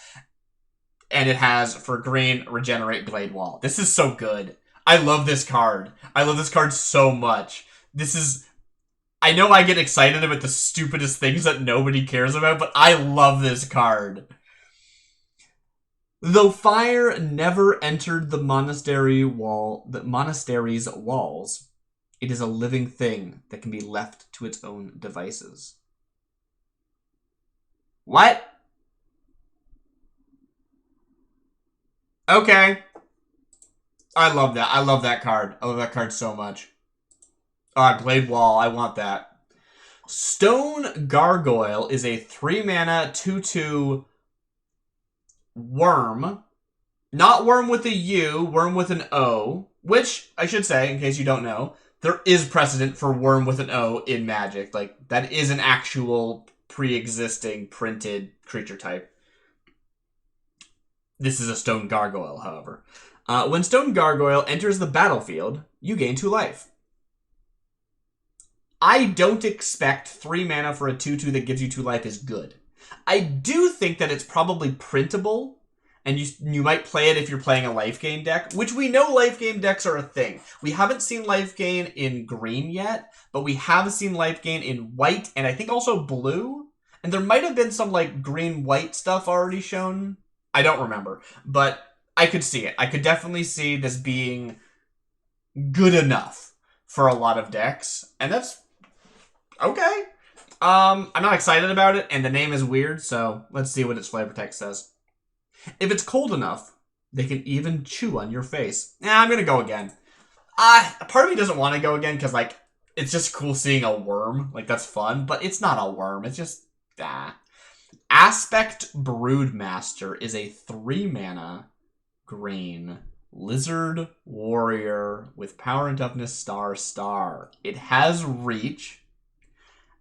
And it has, for green, Regenerate Blade Wall. This is so good. I love this card. I love this card so much. This is... I know I get excited about the stupidest things that nobody cares about, but I love this card. Though fire never entered the monastery's walls, it is a living thing that can be left to its own devices. What? Okay. I love that. I love that card. I love that card so much. Blade Wall. I want that. Stone Gargoyle is a 3-mana 2/2 worm. Not worm with a U, worm with an O. Which, I should say, in case you don't know, there is precedent for worm with an O in Magic. Like, that is an actual pre-existing printed creature type. This is a Stone Gargoyle, however. When Stone Gargoyle enters the battlefield, you gain 2 life. I don't expect 3 mana for a 2/2 that gives you 2 life is good. I do think that it's probably printable, and you might play it if you're playing a life gain deck, which we know life gain decks are a thing. We haven't seen life gain in green yet, but we have seen life gain in white, and I think also blue. And there might have been some like green-white stuff already shown. I don't remember, but I could see it. I could definitely see this being good enough for a lot of decks, and that's okay. I'm not excited about it, and the name is weird, so let's see what its flavor text says. If it's cold enough, they can even chew on your face. I'm gonna go again. Part of me doesn't want to go again, because, like, it's just cool seeing a worm. Like, that's fun, but it's not a worm. It's just, Aspect Broodmaster is a 3-mana green lizard warrior with power and toughness ***. It has reach.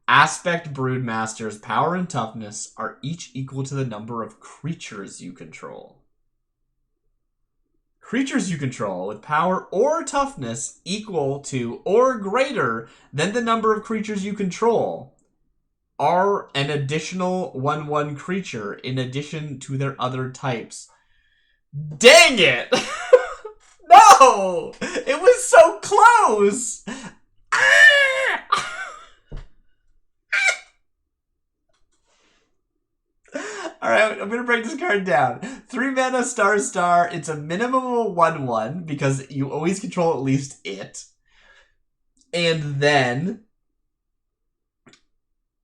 Aspect Broodmaster's power and toughness are each equal to the number of creatures you control. Creatures you control with power or toughness equal to or greater than the number of creatures you control are an additional 1/1 creature in addition to their other types. Dang it! No! It was so close! Alright, I'm gonna break this card down. 3 mana ***. It's a minimum of a 1/1 because you always control at least it. And then,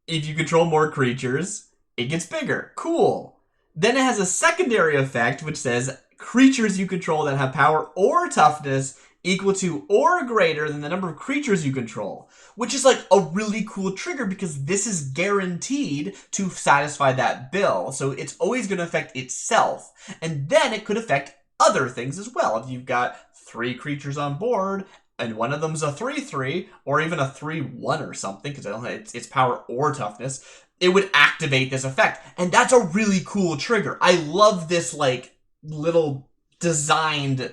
if you control more creatures, it gets bigger. Cool. Then it has a secondary effect which says creatures you control that have power or toughness equal to or greater than the number of creatures you control, which is like a really cool trigger because this is guaranteed to satisfy that bill. So it's always going to affect itself. And then it could affect other things as well. If you've got 3 creatures on board and one of them's a 3/3 or even a 3/1 or something, because I don't know its power or toughness, it would activate this effect. And that's a really cool trigger. I love this like little designed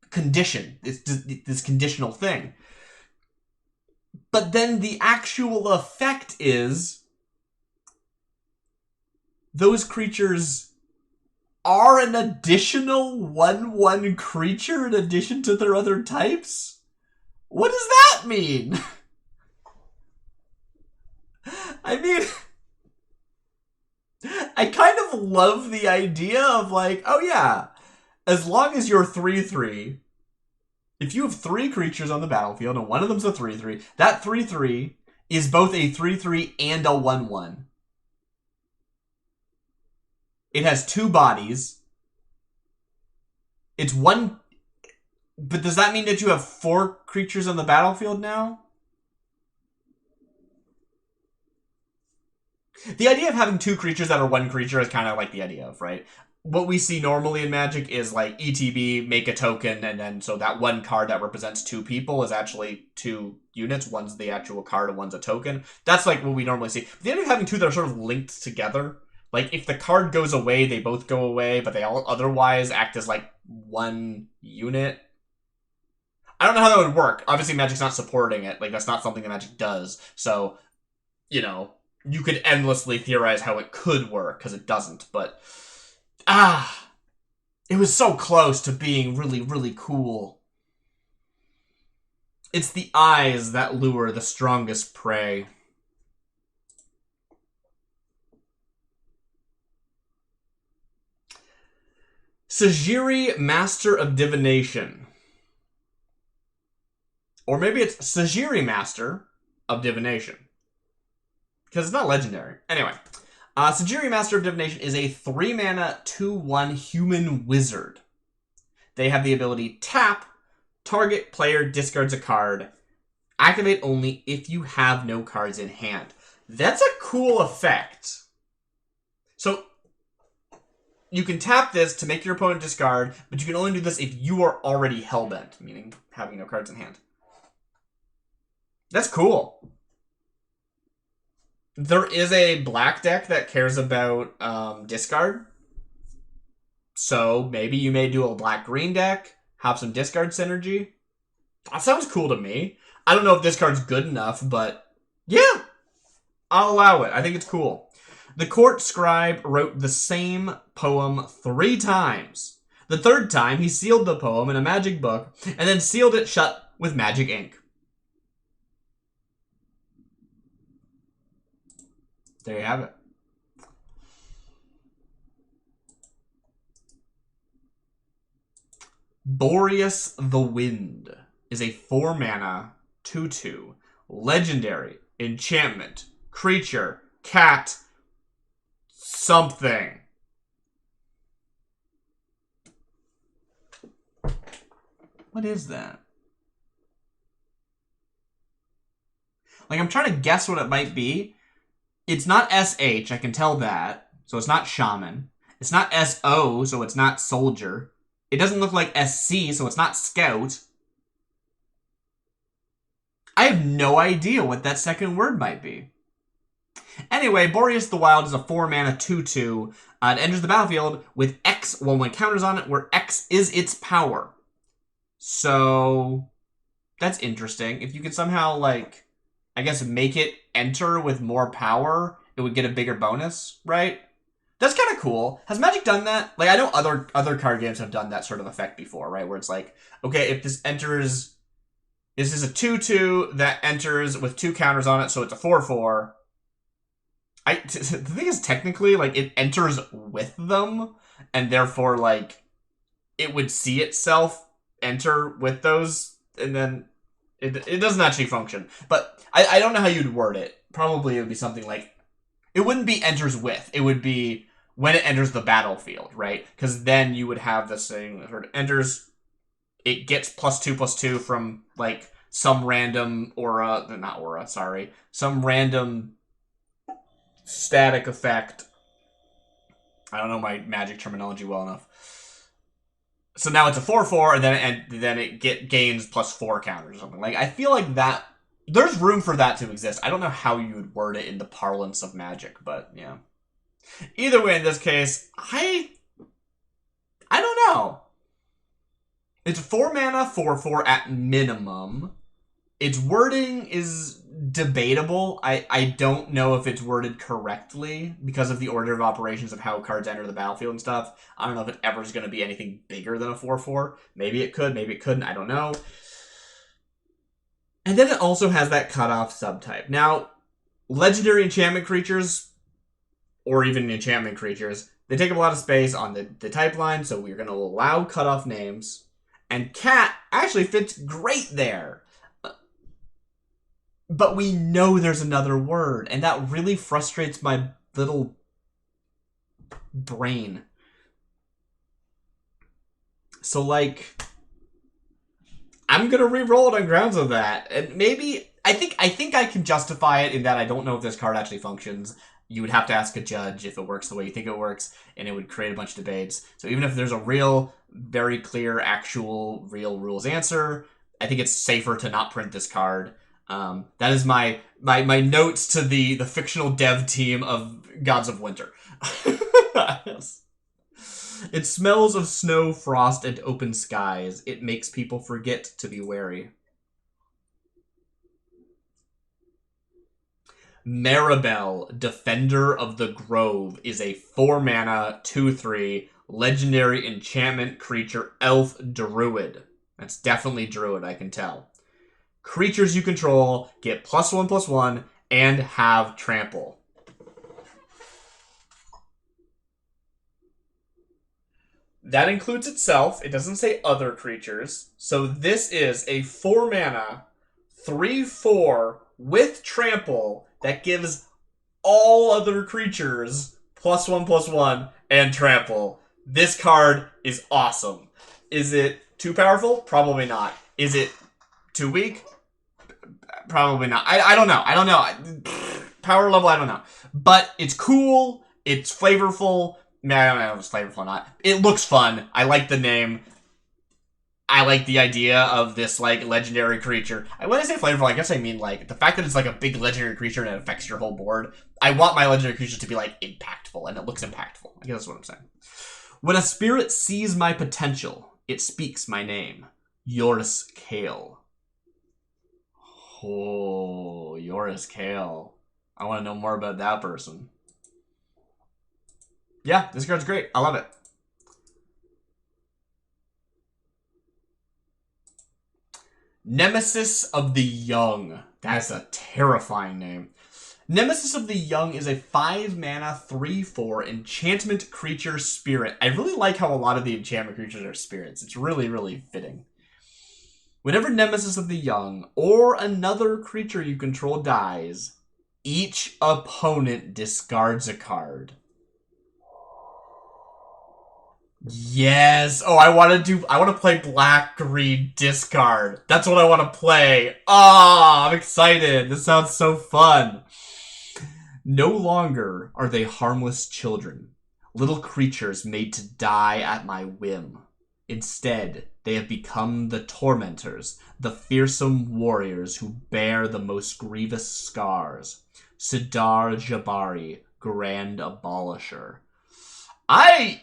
condition, this conditional thing. But then the actual effect is those creatures are an additional 1/1 creature in addition to their other types? What does that mean? I mean, I kind of love the idea of like, oh yeah, as long as you're 3/3, if you have 3 creatures on the battlefield and one of them's a 3/3, that 3/3 is both a 3/3 and a 1/1. It has 2 bodies. It's one... But does that mean that you have 4 creatures on the battlefield now? The idea of having 2 creatures that are 1 creature is kind of like the idea of, right? What we see normally in Magic is like ETB, make a token, and then so that one card that represents 2 people is actually 2 units. One's the actual card and one's a token. That's like what we normally see. The idea of having 2 that are sort of linked together, like if the card goes away, they both go away, but they all otherwise act as like 1 unit. I don't know how that would work. Obviously, Magic's not supporting it. Like, that's not something that Magic does. So, you know, you could endlessly theorize how it could work, because it doesn't. But, it was so close to being really, really cool. It's the eyes that lure the strongest prey. Sajiri, Master of Divination. Or maybe it's Sajiri, Master of Divination. Because it's not legendary. Anyway. Sajiri, Master of Divination is a 3-mana, 2/1 human wizard. They have the ability tap, target player discards a card, activate only if you have no cards in hand. That's a cool effect. So, you can tap this to make your opponent discard, but you can only do this if you are already hellbent, meaning having no cards in hand. That's cool. There is a black deck that cares about discard. So maybe you may do a black-green deck, have some discard synergy. That sounds cool to me. I don't know if this card's good enough, but yeah, I'll allow it. I think it's cool. The court scribe wrote the same poem 3 times. The 3rd time, he sealed the poem in a magic book, and then sealed it shut with magic ink. There you have it. Boreas the Wind is a 4-mana, 2/2, legendary, enchantment, creature, cat, something. What is that? Like, I'm trying to guess what it might be. It's not SH, I can tell that. So it's not Shaman. It's not SO, so it's not Soldier. It doesn't look like SC, so it's not Scout. I have no idea what that second word might be. Anyway, Boreas the Wild is a 4-mana 2/2. It enters the battlefield with X when one counters on it, where X is its power. So, that's interesting. If you could somehow, like, I guess make it enter with more power, it would get a bigger bonus, right? That's kind of cool. Has Magic done that? Like, I know other card games have done that sort of effect before, right? Where it's like, okay, if this enters... This is a 2/2 that enters with 2 counters on it, so it's a 4/4. The thing is, technically, like, it enters with them, and therefore, like, it would see itself enter with those, and then it doesn't actually function. But I don't know how you'd word it. Probably it would be something like, it wouldn't be enters with. It would be when it enters the battlefield, right? Because then you would have this thing that enters, it gets +2/+2 from, like, some random aura, not aura, sorry, some random static effect. I don't know my Magic terminology well enough. So now it's a 4/4, and then it gains +4 counters or something. Like, I feel like that there's room for that to exist. I don't know how you would word it in the parlance of Magic, but yeah. Either way, in this case, I don't know. It's 4-mana, 4/4 at minimum. Its wording is debatable. I don't know if it's worded correctly because of the order of operations of how cards enter the battlefield and stuff. I don't know if it ever is going to be anything bigger than a 4/4. Maybe it could, maybe it couldn't. I don't know. And then it also has that cutoff subtype. Now, legendary enchantment creatures, or even enchantment creatures, they take up a lot of space on the type line, so we're going to allow cutoff names. And cat actually fits great there. But we know there's another word, and that really frustrates my little brain. So, like, I'm gonna re-roll it on grounds of that. And maybe, I think I can justify it in that I don't know if this card actually functions. You would have to ask a judge if it works the way you think it works, and it would create a bunch of debates. So even if there's a real, very clear, actual, real rules answer, I think it's safer to not print this card. That is my notes to the fictional dev team of Gods of Winter. Yes. It smells of snow, frost, and open skies. It makes people forget to be wary. Maribel, Defender of the Grove, is a 4-mana, 2/3, legendary enchantment creature elf druid. That's definitely druid, I can tell. Creatures you control get +1/+1 and have trample. That includes itself. It doesn't say other creatures. So this is a 4-mana, 3/4 with trample that gives all other creatures +1/+1 and trample. This card is awesome. Is it too powerful? Probably not. Is it too weak? Probably not. I don't know. I don't know. Power level, I don't know. But it's cool. It's flavorful. I don't know if it's flavorful or not. It looks fun. I like the name. I like the idea of this, like, legendary creature. When I say flavorful, I guess I mean, like, the fact that it's, like, a big legendary creature and it affects your whole board. I want my legendary creatures to be, like, impactful, and it looks impactful. I guess that's what I'm saying. When a spirit sees my potential, it speaks my name. Yoris Kale. Oh, Yoris Kale. I want to know more about that person. Yeah, this card's great. I love it. Nemesis of the Young. That's a terrifying name. Nemesis of the Young is a 5-mana, 3/4 enchantment creature spirit. I really like how a lot of the enchantment creatures are spirits. It's really, really fitting. Whenever Nemesis of the Young or another creature you control dies, each opponent discards a card. Yes. Oh, I want to play black, green, discard. That's what I want to play. Ah, I'm excited. This sounds so fun. No longer are they harmless children, little creatures made to die at my whim. Instead, they have become the tormentors, the fearsome warriors who bear the most grievous scars. Sidar Jabari, Grand Abolisher. I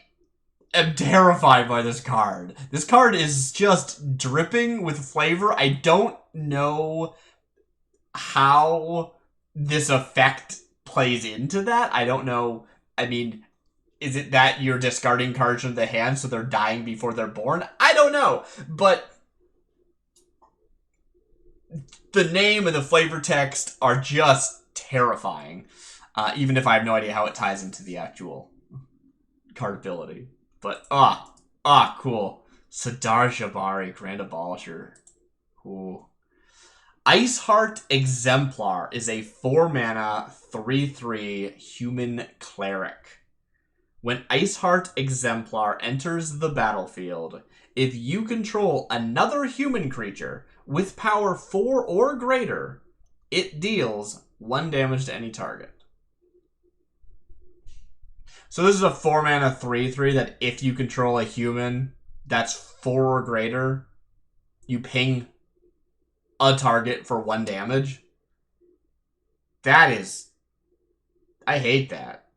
am terrified by this card. This card is just dripping with flavor. I don't know how this effect plays into that. I don't know. I mean, is it that you're discarding cards from the hand so they're dying before they're born? I don't know. But the name and the flavor text are just terrifying. Even if I have no idea how it ties into the actual card ability. But, cool. Sidar Jabari, Grand Abolisher. Ooh. Iceheart Exemplar is a 4-mana, 3/3 human cleric. When Iceheart Exemplar enters the battlefield, if you control another human creature with power 4 or greater, it deals 1 damage to any target. So this is a 4-mana, 3/3 that if you control a human that's 4 or greater, you ping a target for 1 damage. That is... I hate that.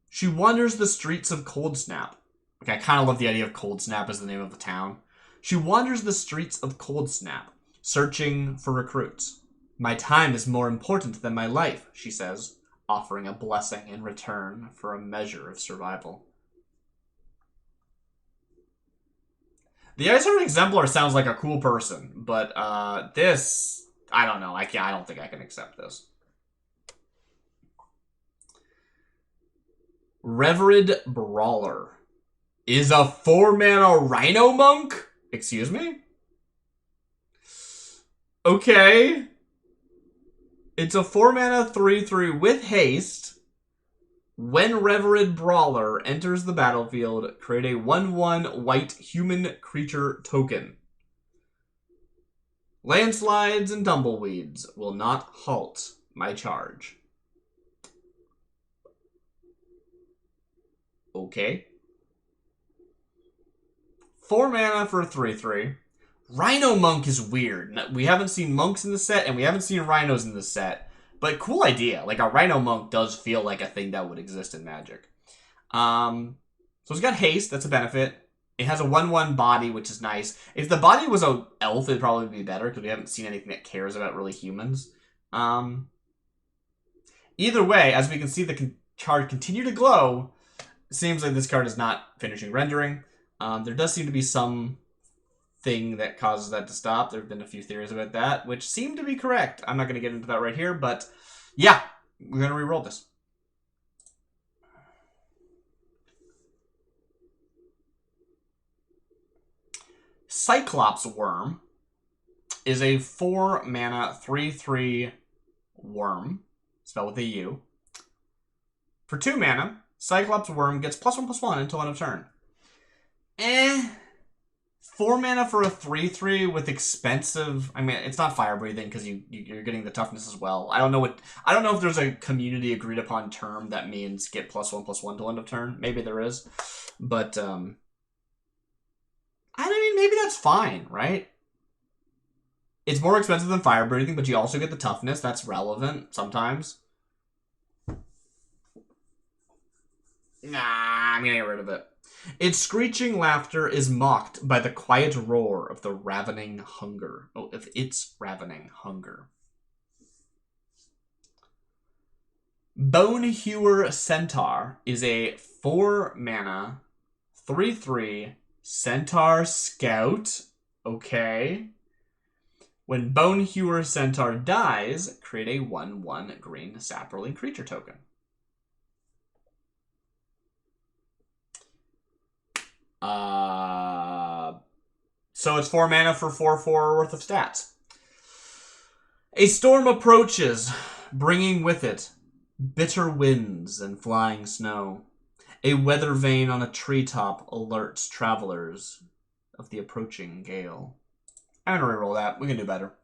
She wanders the streets of Cold Snap. Okay, I kind of love the idea of Cold Snap as the name of the town. She wanders the streets of Cold Snap, searching for recruits. My time is more important than my life, she says, offering a blessing in return for a measure of survival. The Iceheart Exemplar sounds like a cool person, but this, I don't know. I don't think I can accept this. Revered Brawler is a 4-mana Rhino Monk? Excuse me? Okay. It's a 4-mana 3/3 with haste. When Revered Brawler enters the battlefield, create a 1/1 white human creature token. Landslides and tumbleweeds will not halt my charge. Okay. 4 mana for a 3/3. Rhino Monk is weird. We haven't seen monks in the set, and we haven't seen rhinos in the set. But cool idea. Like, a Rhino Monk does feel like a thing that would exist in Magic. So So it's got haste, that's a benefit. It has a 1/1 body, which is nice. If the body was an elf, it'd probably be better, because we haven't seen anything that cares about really humans. Either way, as we can see the card continue to glow, it seems like this card is not finishing rendering. There does seem to be some thing that causes that to stop. There have been a few theories about that, which seem to be correct. I'm not going to get into that right here, but yeah, we're going to re-roll this. Cyclops Worm is a 4 mana 3/3 worm, spelled with a U. For 2 mana, Cyclops Worm gets +1/+1 until end of turn. 4 mana for a 3/3 with expensive. I mean, it's not fire breathing because you're getting the toughness as well. I don't know if there's a community agreed upon term that means get +1/+1 till end of turn. Maybe there is, but I mean, maybe that's fine, right? It's more expensive than fire breathing, but you also get the toughness. That's relevant sometimes. Nah, I'm gonna get rid of it. Its screeching laughter is mocked by the quiet roar of the ravening hunger. Oh, of its ravening hunger. Bone Hewer Centaur is a 4 mana 3/3 Centaur Scout. Okay. When Bone Hewer Centaur dies, create a 1/1 green sapperling creature token. So it's 4 mana for 4/4 worth of stats. A storm approaches, bringing with it bitter winds and flying snow. A weather vane on a treetop alerts travelers of the approaching gale. I'm gonna reroll that. We can do better.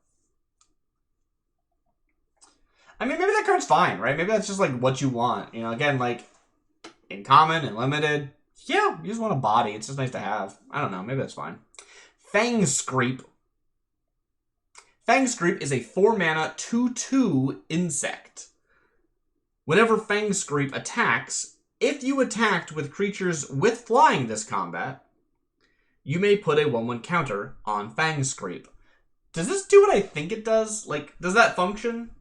I mean, maybe that card's fine, right? Maybe that's just like what you want. You know, again, like in common and limited. Yeah, you just want a body. It's just nice to have. I don't know. Maybe that's fine. Fang Screep. Fang Screep is a 4 mana 2/2 insect. Whenever Fang Screep attacks, if you attacked with creatures with flying this combat, you may put a 1/1 counter on Fang Screep. Does this do what I think it does? Like, does that function?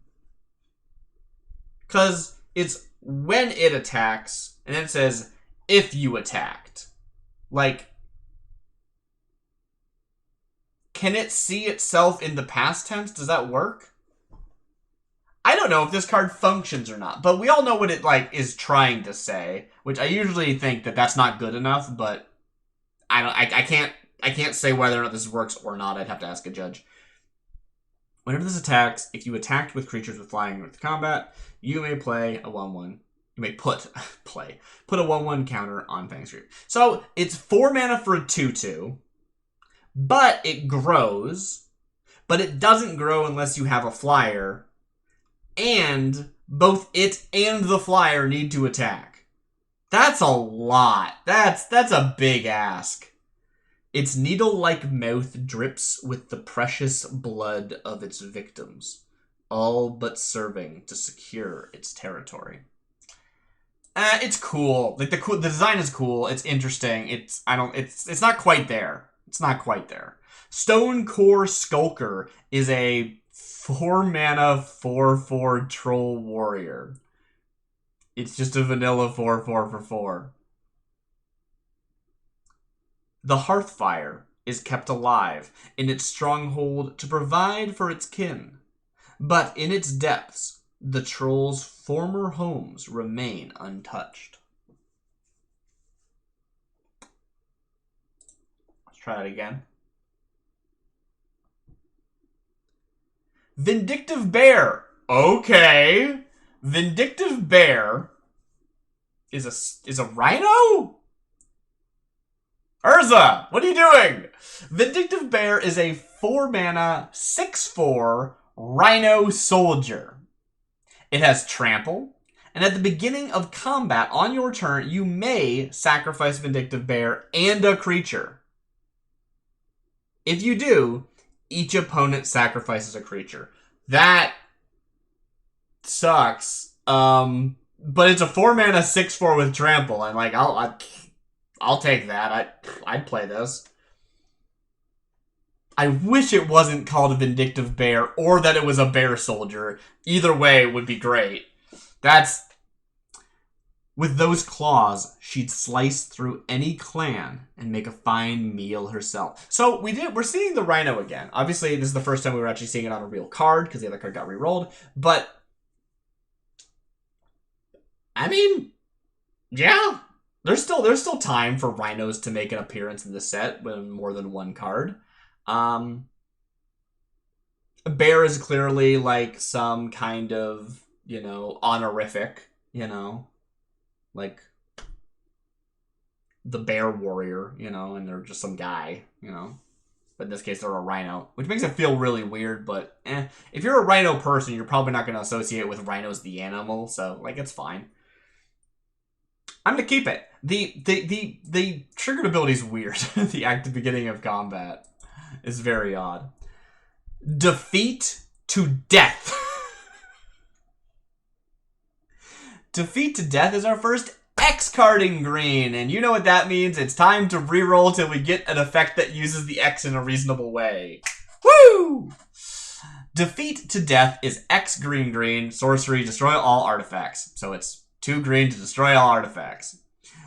Because it's when it attacks, and then it says, if you attacked. Like, can it see itself in the past tense? Does that work? I don't know if this card functions or not, but we all know what it like is trying to say, which I usually think that that's not good enough, but I can't say whether or not this works or not. I'd have to ask a judge. Whenever this attacks, if you attacked with creatures with flying with combat, you may play a 1/1. You may put a 1/1 counter on Fang Screep. So it's 4 mana for a 2/2, but it grows, but it doesn't grow unless you have a flyer, and both it and the flyer need to attack. That's a lot. That's a big ask. Its needle-like mouth drips with the precious blood of its victims, all but serving to secure its territory. It's cool. Like the design is cool. It's interesting. It's not quite there. It's not quite there. Stone Core Skulker is a 4 mana 4/4 troll warrior. It's just a vanilla 4/4 for 4. The Hearthfire is kept alive in its stronghold to provide for its kin, but in its depths, the troll's former homes remain untouched. Let's try it again. Vindictive Bear. Okay. Vindictive Bear is a rhino? Urza, what are you doing? Vindictive Bear is a 4 mana 6/4 rhino soldier. It has trample, and at the beginning of combat on your turn, you may sacrifice Vindictive Bear and a creature. If you do, each opponent sacrifices a creature. That sucks. But it's a 4 mana 6/4 with trample, and like I'll I'll take that. I'd play this. I wish it wasn't called a Vindictive Bear, or that it was a bear soldier. Either way would be great. That's... With those claws, she'd slice through any clan and make a fine meal herself. So we're seeing the Rhino again. Obviously, this is the first time we were actually seeing it on a real card, because the other card got re-rolled. But, I mean, yeah. There's still time for rhinos to make an appearance in the set with more than one card. A bear is clearly like some kind of, you know, honorific, you know, like the bear warrior, you know, and they're just some guy, you know. But in this case, they're a rhino, which makes it feel really weird, but if you're a rhino person, you're probably not going to associate with rhinos the animal, so, like, it's fine. I'm going to keep it. The triggered ability is weird. The active beginning of combat is very odd. Defeat to death. Defeat to death is our first X card in green, and you know what that means. It's time to reroll till we get an effect that uses the X in a reasonable way. Woo! Defeat to death is X green, sorcery, destroy all artifacts. So it's 2 green to destroy all artifacts.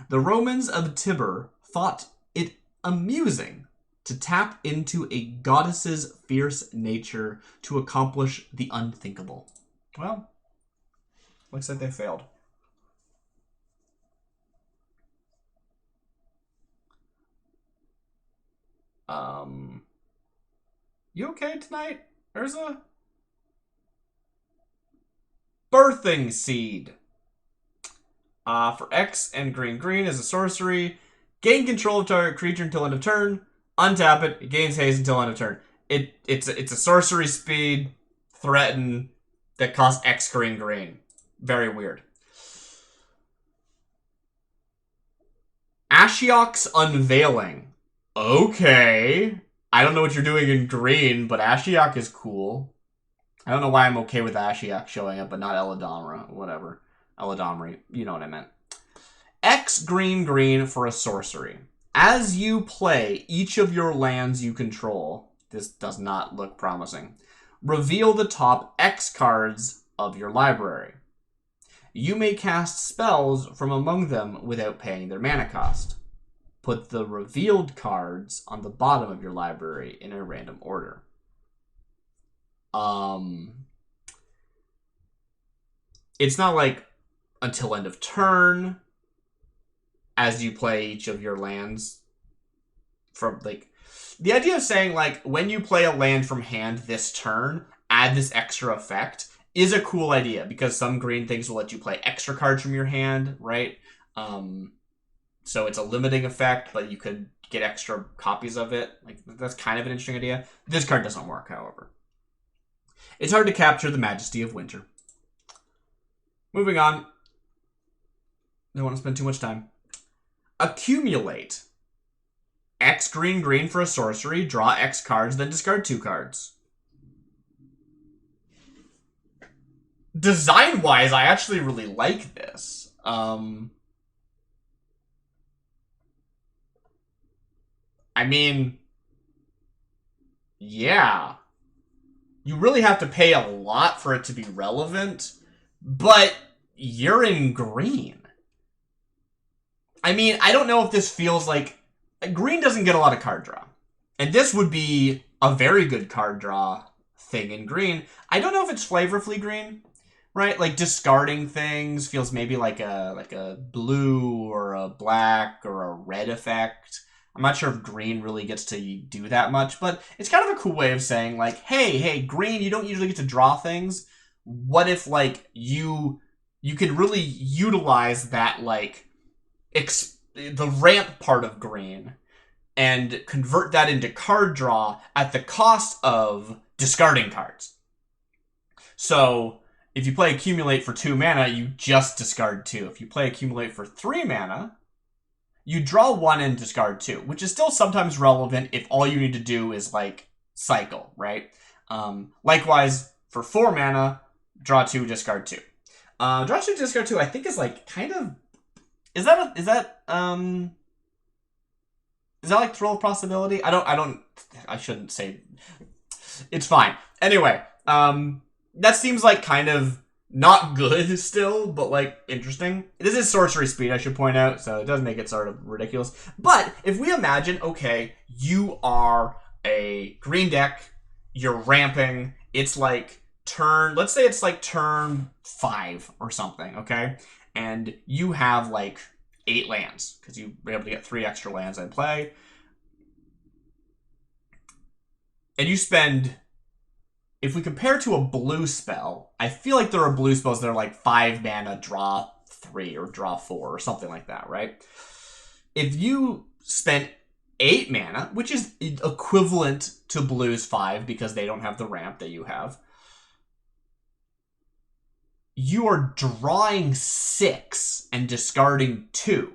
The Romans of Tibur thought it amusing to tap into a goddess's fierce nature to accomplish the unthinkable. Well, looks like they failed. You okay tonight, Urza? Birthing Seed. For X and green is a sorcery. Gain control of target creature until end of turn. Untap it. It gains haste until end of turn. It's a sorcery speed threaten that costs X green. Very weird. Ashiok's Unveiling. Okay. I don't know what you're doing in green, but Ashiok is cool. I don't know why I'm okay with Ashiok showing up, but not Eladamra. Whatever. Eladamri. You know what I meant. X green for a sorcery. As you play each of your lands you control, this does not look promising, reveal the top X cards of your library. You may cast spells from among them without paying their mana cost. Put the revealed cards on the bottom of your library in a random order. It's not like until end of turn as you play each of your lands. From like the idea of saying like when you play a land from hand this turn, add this extra effect is a cool idea because some green things will let you play extra cards from your hand, right? So it's a limiting effect, but you could get extra copies of it. Like that's kind of an interesting idea. This card doesn't work, however. It's hard to capture the majesty of winter. Moving on. Don't want to spend too much time. Accumulate. X green for a sorcery. Draw X cards, then discard 2 cards. Design-wise, I actually really like this. I mean, yeah. You really have to pay a lot for it to be relevant, but you're in green. I mean, I don't know if this feels like... Green doesn't get a lot of card draw. And this would be a very good card draw thing in green. I don't know if it's flavorfully green, right? Like discarding things feels maybe like a blue or a black or a red effect. I'm not sure if green really gets to do that much, but it's kind of a cool way of saying like, hey, green, you don't usually get to draw things. What if like you can really utilize that like the ramp part of green and convert that into card draw at the cost of discarding cards. So if you play Accumulate for 2 mana, you just discard 2. If you play Accumulate for 3 mana, you draw 1 and discard 2, which is still sometimes relevant if all you need to do is like cycle, right? Likewise, for 4 mana, draw 2, discard 2. Draw 2, discard 2, I think is like kind of... Is that Is that like Thrill of Possibility? I shouldn't say. It's fine. Anyway, that seems like kind of not good still, but like interesting. This is sorcery speed, I should point out, so it does make it sort of ridiculous. But if we imagine, okay, you are a green deck, you're ramping, it's like let's say it's like turn 5 or something, okay? And you have like 8 lands, because you were able to get 3 extra lands in play. And you spend, if we compare to a blue spell, I feel like there are blue spells that are like 5 mana, draw 3 or draw 4 or something like that, right? If you spent 8 mana, which is equivalent to blue's 5 because they don't have the ramp that you have, you are drawing 6 and discarding 2.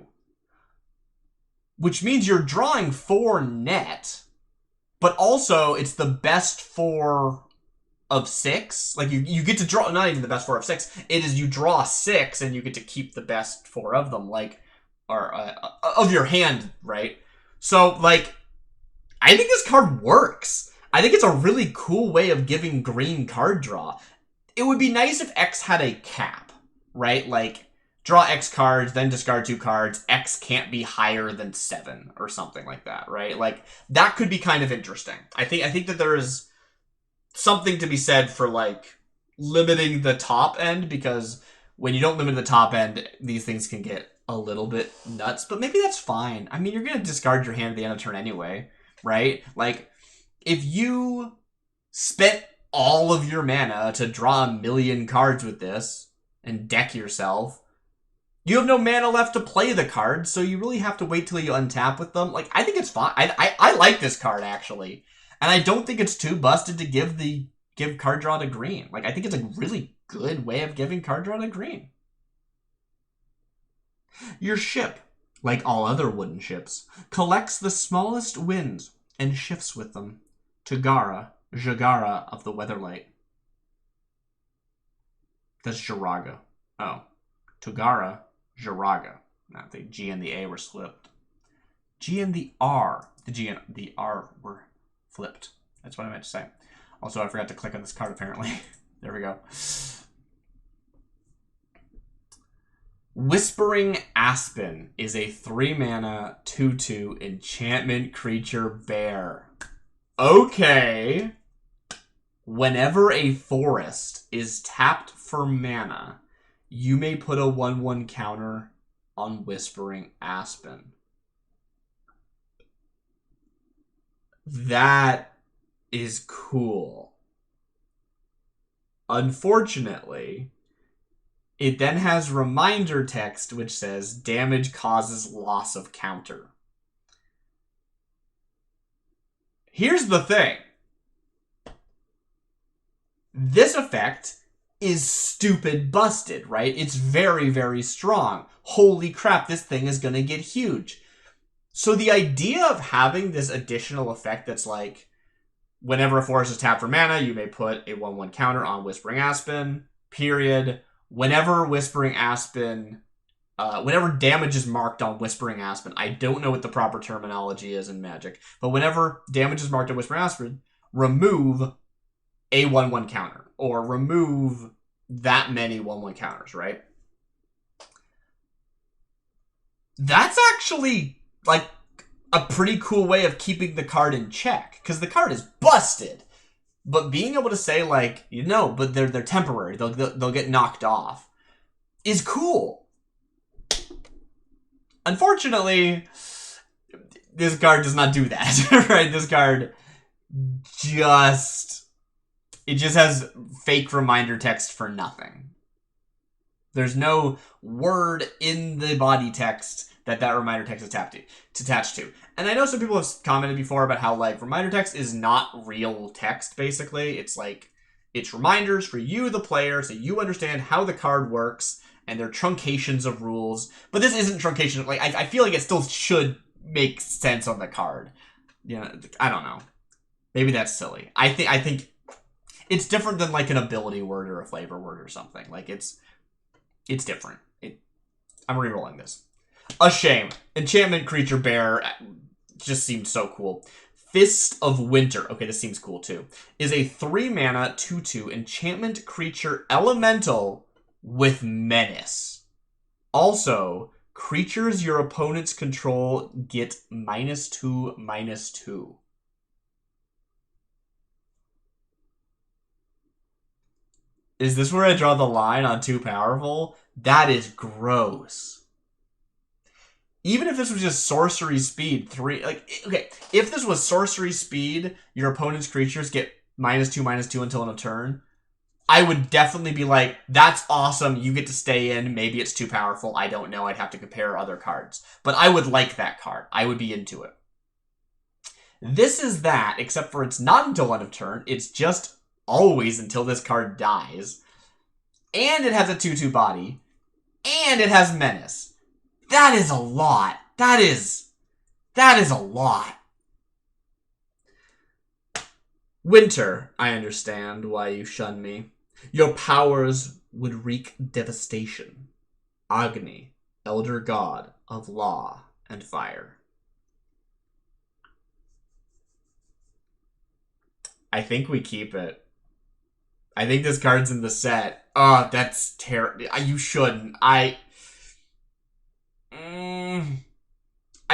Which means you're drawing 4 net, but also it's the best 4 of 6. Like you get to draw, not even the best 4 of 6. It is you draw 6 and you get to keep the best 4 of them, like, or of your hand, right? So like, I think this card works. I think it's a really cool way of giving green card draw. It would be nice if X had a cap, right? Like, draw X cards, then discard 2 cards. X can't be higher than 7 or something like that, right? Like, that could be kind of interesting. I think that there is something to be said for, like, limiting the top end, because when you don't limit the top end, these things can get a little bit nuts, but maybe that's fine. I mean, you're going to discard your hand at the end of turn anyway, right? Like, if you spent all of your mana to draw 1,000,000 cards with this and deck yourself, you have no mana left to play the cards, so you really have to wait till you untap with them. Like, I think it's fine. I like this card, actually. And I don't think it's too busted to give card draw to green. Like, I think it's a really good way of giving card draw to green. Your ship, like all other wooden ships, collects the smallest winds and shifts with them. Tagara, Jagara of the Weatherlight. That's Jaraga. Oh. Tagara, Jaraga. Not the G and the A were flipped. G and the R. The G and the R were flipped. That's what I meant to say. Also, I forgot to click on this card, apparently. There we go. Whispering Aspen is a 3-mana, 2/2 enchantment creature bear. Okay. Whenever a forest is tapped for mana, you may put a 1/1 counter on Whispering Aspen. That is cool. Unfortunately, it then has reminder text which says damage causes loss of counter. Here's the thing. This effect is stupid busted, right? It's very, very strong. Holy crap, this thing is going to get huge. So the idea of having this additional effect that's like, whenever a forest is tapped for mana, you may put a 1/1 counter on Whispering Aspen, period. Whenever Whispering Aspen, whenever damage is marked on Whispering Aspen, I don't know what the proper terminology is in Magic, but whenever damage is marked on Whispering Aspen, remove a 1/1 counter, or remove that many 1/1 counters, right? That's actually, like, a pretty cool way of keeping the card in check, because the card is busted. But being able to say, like, you know, but they're temporary, they'll get knocked off, is cool. Unfortunately, this card does not do that, right? This card just has fake reminder text for nothing. There's no word in the body text that reminder text is attached to. And I know some people have commented before about how, like, reminder text is not real text, basically. It's like, it's reminders for you, the player, so you understand how the card works, and they're truncations of rules. But this isn't truncation. Like, I feel like it still should make sense on the card. You know, I don't know. Maybe that's silly. I think it's different than, like, an ability word or a flavor word or something. Like, it's different. I'm re-rolling this. A shame. Enchantment creature bear, just seemed so cool. Fist of Winter. Okay, this seems cool too. Is a 3-mana 2/2 enchantment creature elemental with menace. Also, creatures your opponents control get -2/-2. Is this where I draw the line on too powerful? That is gross. Even if this was just sorcery speed, 3... Like, okay, if this was sorcery speed, your opponent's creatures get -2/-2 until end of turn, I would definitely be like, that's awesome, you get to stay in, maybe it's too powerful, I don't know, I'd have to compare other cards. But I would like that card. I would be into it. This is that, except for it's not until end of turn, it's just always until this card dies. And it has a 2/2 body. And it has menace. That is a lot. That is a lot. Winter, I understand why you shun me. Your powers would wreak devastation. Agni, elder god of law and fire. I think we keep it. I think this card's in the set. Oh, that's terrible. You shouldn't. I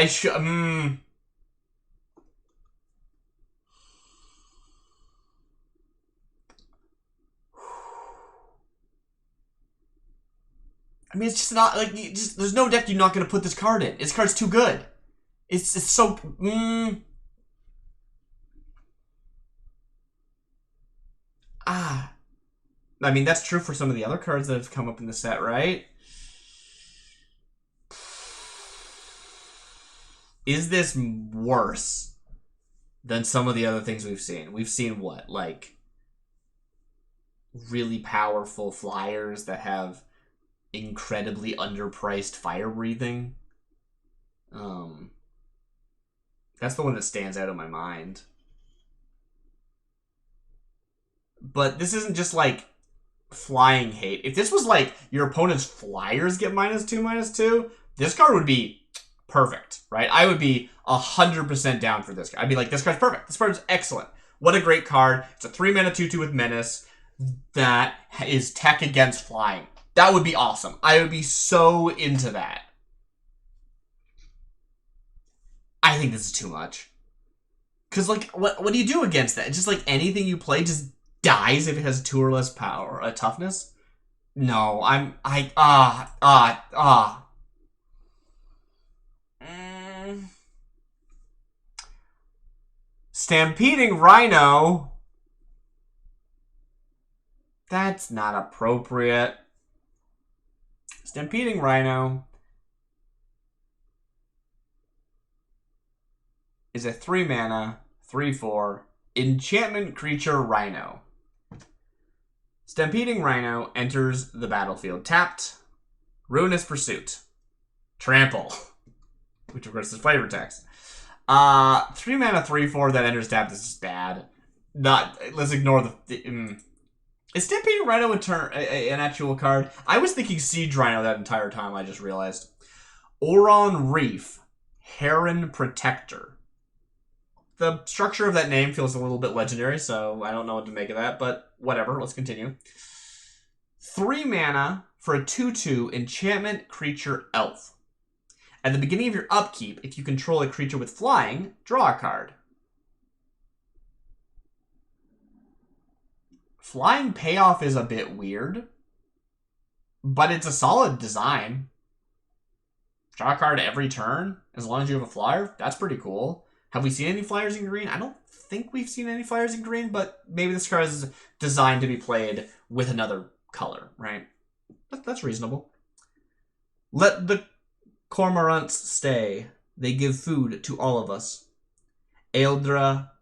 should. I mean, it's just not like there's no deck you're not gonna put this card in. This card's too good. It's so. I mean, that's true for some of the other cards that have come up in the set, right? Is this worse than some of the other things we've seen? We've seen what? Like, really powerful flyers that have incredibly underpriced fire breathing. That's the one that stands out in my mind. But this isn't just like flying hate. If this was like your opponent's flyers get -2/-2, this card would be perfect, right? I would be 100% down for this card. I'd be like, this card's perfect. This card's excellent. What a great card. It's a 3-mana 2/2 with menace that is tech against flying. That would be awesome. I would be so into that. I think this is too much. Because, like, what do you do against that? It's just like anything you play just dies if it has 2 or less power, toughness? No, Stampeding Rhino? That's not appropriate. Stampeding Rhino is a 3-mana, 3/4 enchantment creature Rhino. Stampeding Rhino enters the battlefield tapped. Ruinous Pursuit. Trample. Which of course is flavor text. 3-mana 3/4 that enters tapped is just bad. Let's ignore the is Stampeding Rhino an actual card? I was thinking Siege Rhino that entire time, I just realized. Oron Reef. Heron Protector. The structure of that name feels a little bit legendary, so I don't know what to make of that, but whatever, let's continue. 3 mana for a 2/2 enchantment creature elf. At the beginning of your upkeep, if you control a creature with flying, draw a card. Flying payoff is a bit weird, but it's a solid design. Draw a card every turn, as long as you have a flyer. That's pretty cool. Have we seen any flyers in green? I don't think we've seen any flyers in green, but maybe this card is designed to be played with another color, right? That's reasonable. Let the cormorants stay. They give food to all of us. Eldra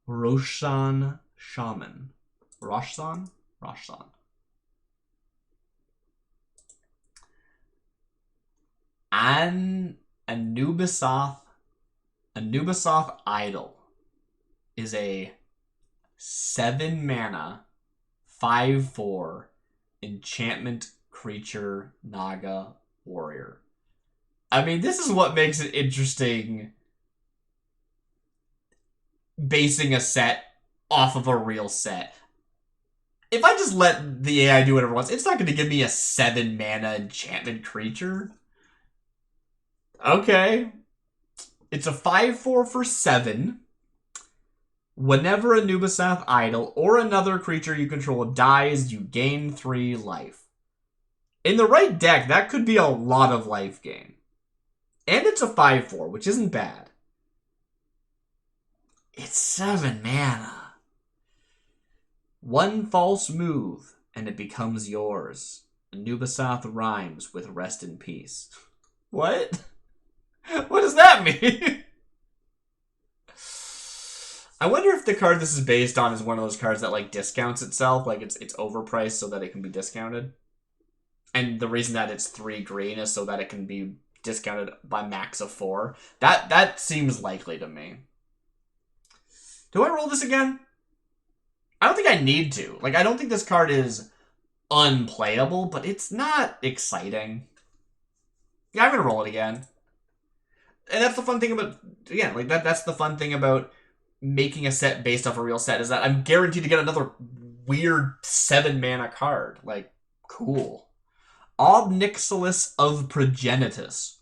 Roshan Shaman. Roshsan? Anubisoth Idol is a 7-mana 5/4 enchantment creature Naga warrior. I mean, this is what makes it interesting basing a set off of a real set. If I just let the AI do whatever it wants, it's not going to give me a 7 mana enchantment creature. Okay. It's a 5/4 for 7. Whenever a Nubasath idol or another creature you control dies, you gain 3 life. In the right deck, that could be a lot of life gain. And it's a 5/4, which isn't bad. It's 7 mana. 1 false move, and it becomes yours. Nubasath rhymes with rest in peace. What? What does that mean? I wonder if the card this is based on is one of those cards that like discounts itself, like it's overpriced so that it can be discounted. And the reason that it's 3 green is so that it can be discounted by max of 4. That seems likely to me. Do I roll this again? I don't think I need to. Like, I don't think this card is unplayable, but it's not exciting. Yeah, I'm gonna roll it again. And that's the fun thing about, again, like that's the fun thing about making a set based off a real set, is that I'm guaranteed to get another weird 7 mana card. Like, cool. Ob-Nixilis of Progenitus.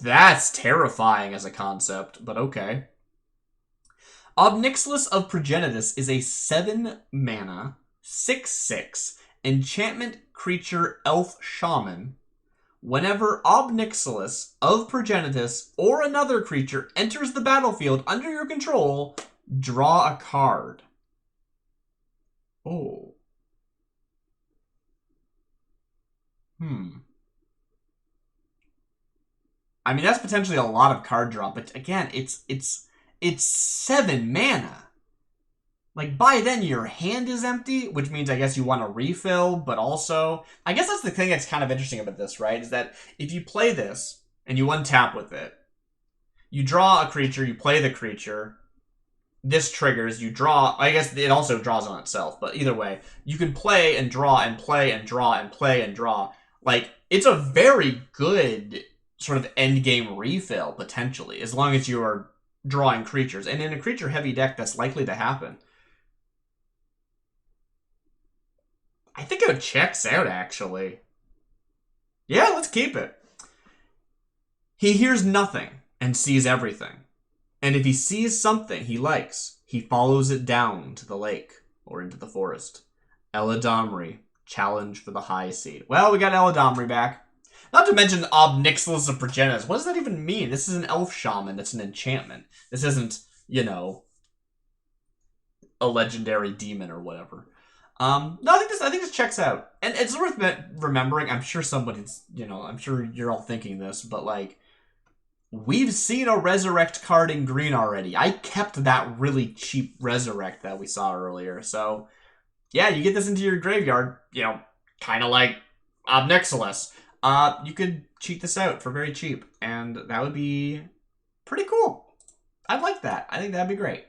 That's terrifying as a concept, but okay. Ob-Nixilis of Progenitus is a 7 mana, 6/6 enchantment creature elf shaman. Whenever Ob-Nixilis of Progenitus or another creature enters the battlefield under your control, draw a card. Oh. I mean, that's potentially a lot of card draw, but again, it's 7 mana. Like, by then, your hand is empty, which means I guess you want to refill, but also, I guess that's the thing that's kind of interesting about this, right? Is that if you play this, and you untap with it, you draw a creature, you play the creature, this triggers, you draw, I guess it also draws on itself, but either way, you can play and draw and play and draw and play and draw. Like, it's a very good sort of endgame refill, potentially, as long as you are drawing creatures. And in a creature-heavy deck, that's likely to happen. I think it checks out, actually. Yeah, let's keep it. He hears nothing and sees everything. And if he sees something he likes, he follows it down to the lake or into the forest. Eladamri, challenge for the high seed. Well, we got Eladamri back. Not to mention Ob-Nixilis of Progenitus. What does that even mean? This is an elf shaman that's an enchantment. This isn't, you know, a legendary demon or whatever. No, I think this checks out. And it's worth remembering, I'm sure somebody's, you know, I'm sure you're all thinking this, but like, we've seen a Resurrect card in green already. I kept that really cheap Resurrect that we saw earlier. So, yeah, you get this into your graveyard, you know, kind of like Ob-Nixilis. You could cheat this out for very cheap, and that would be pretty cool. I'd like that. I think that'd be great.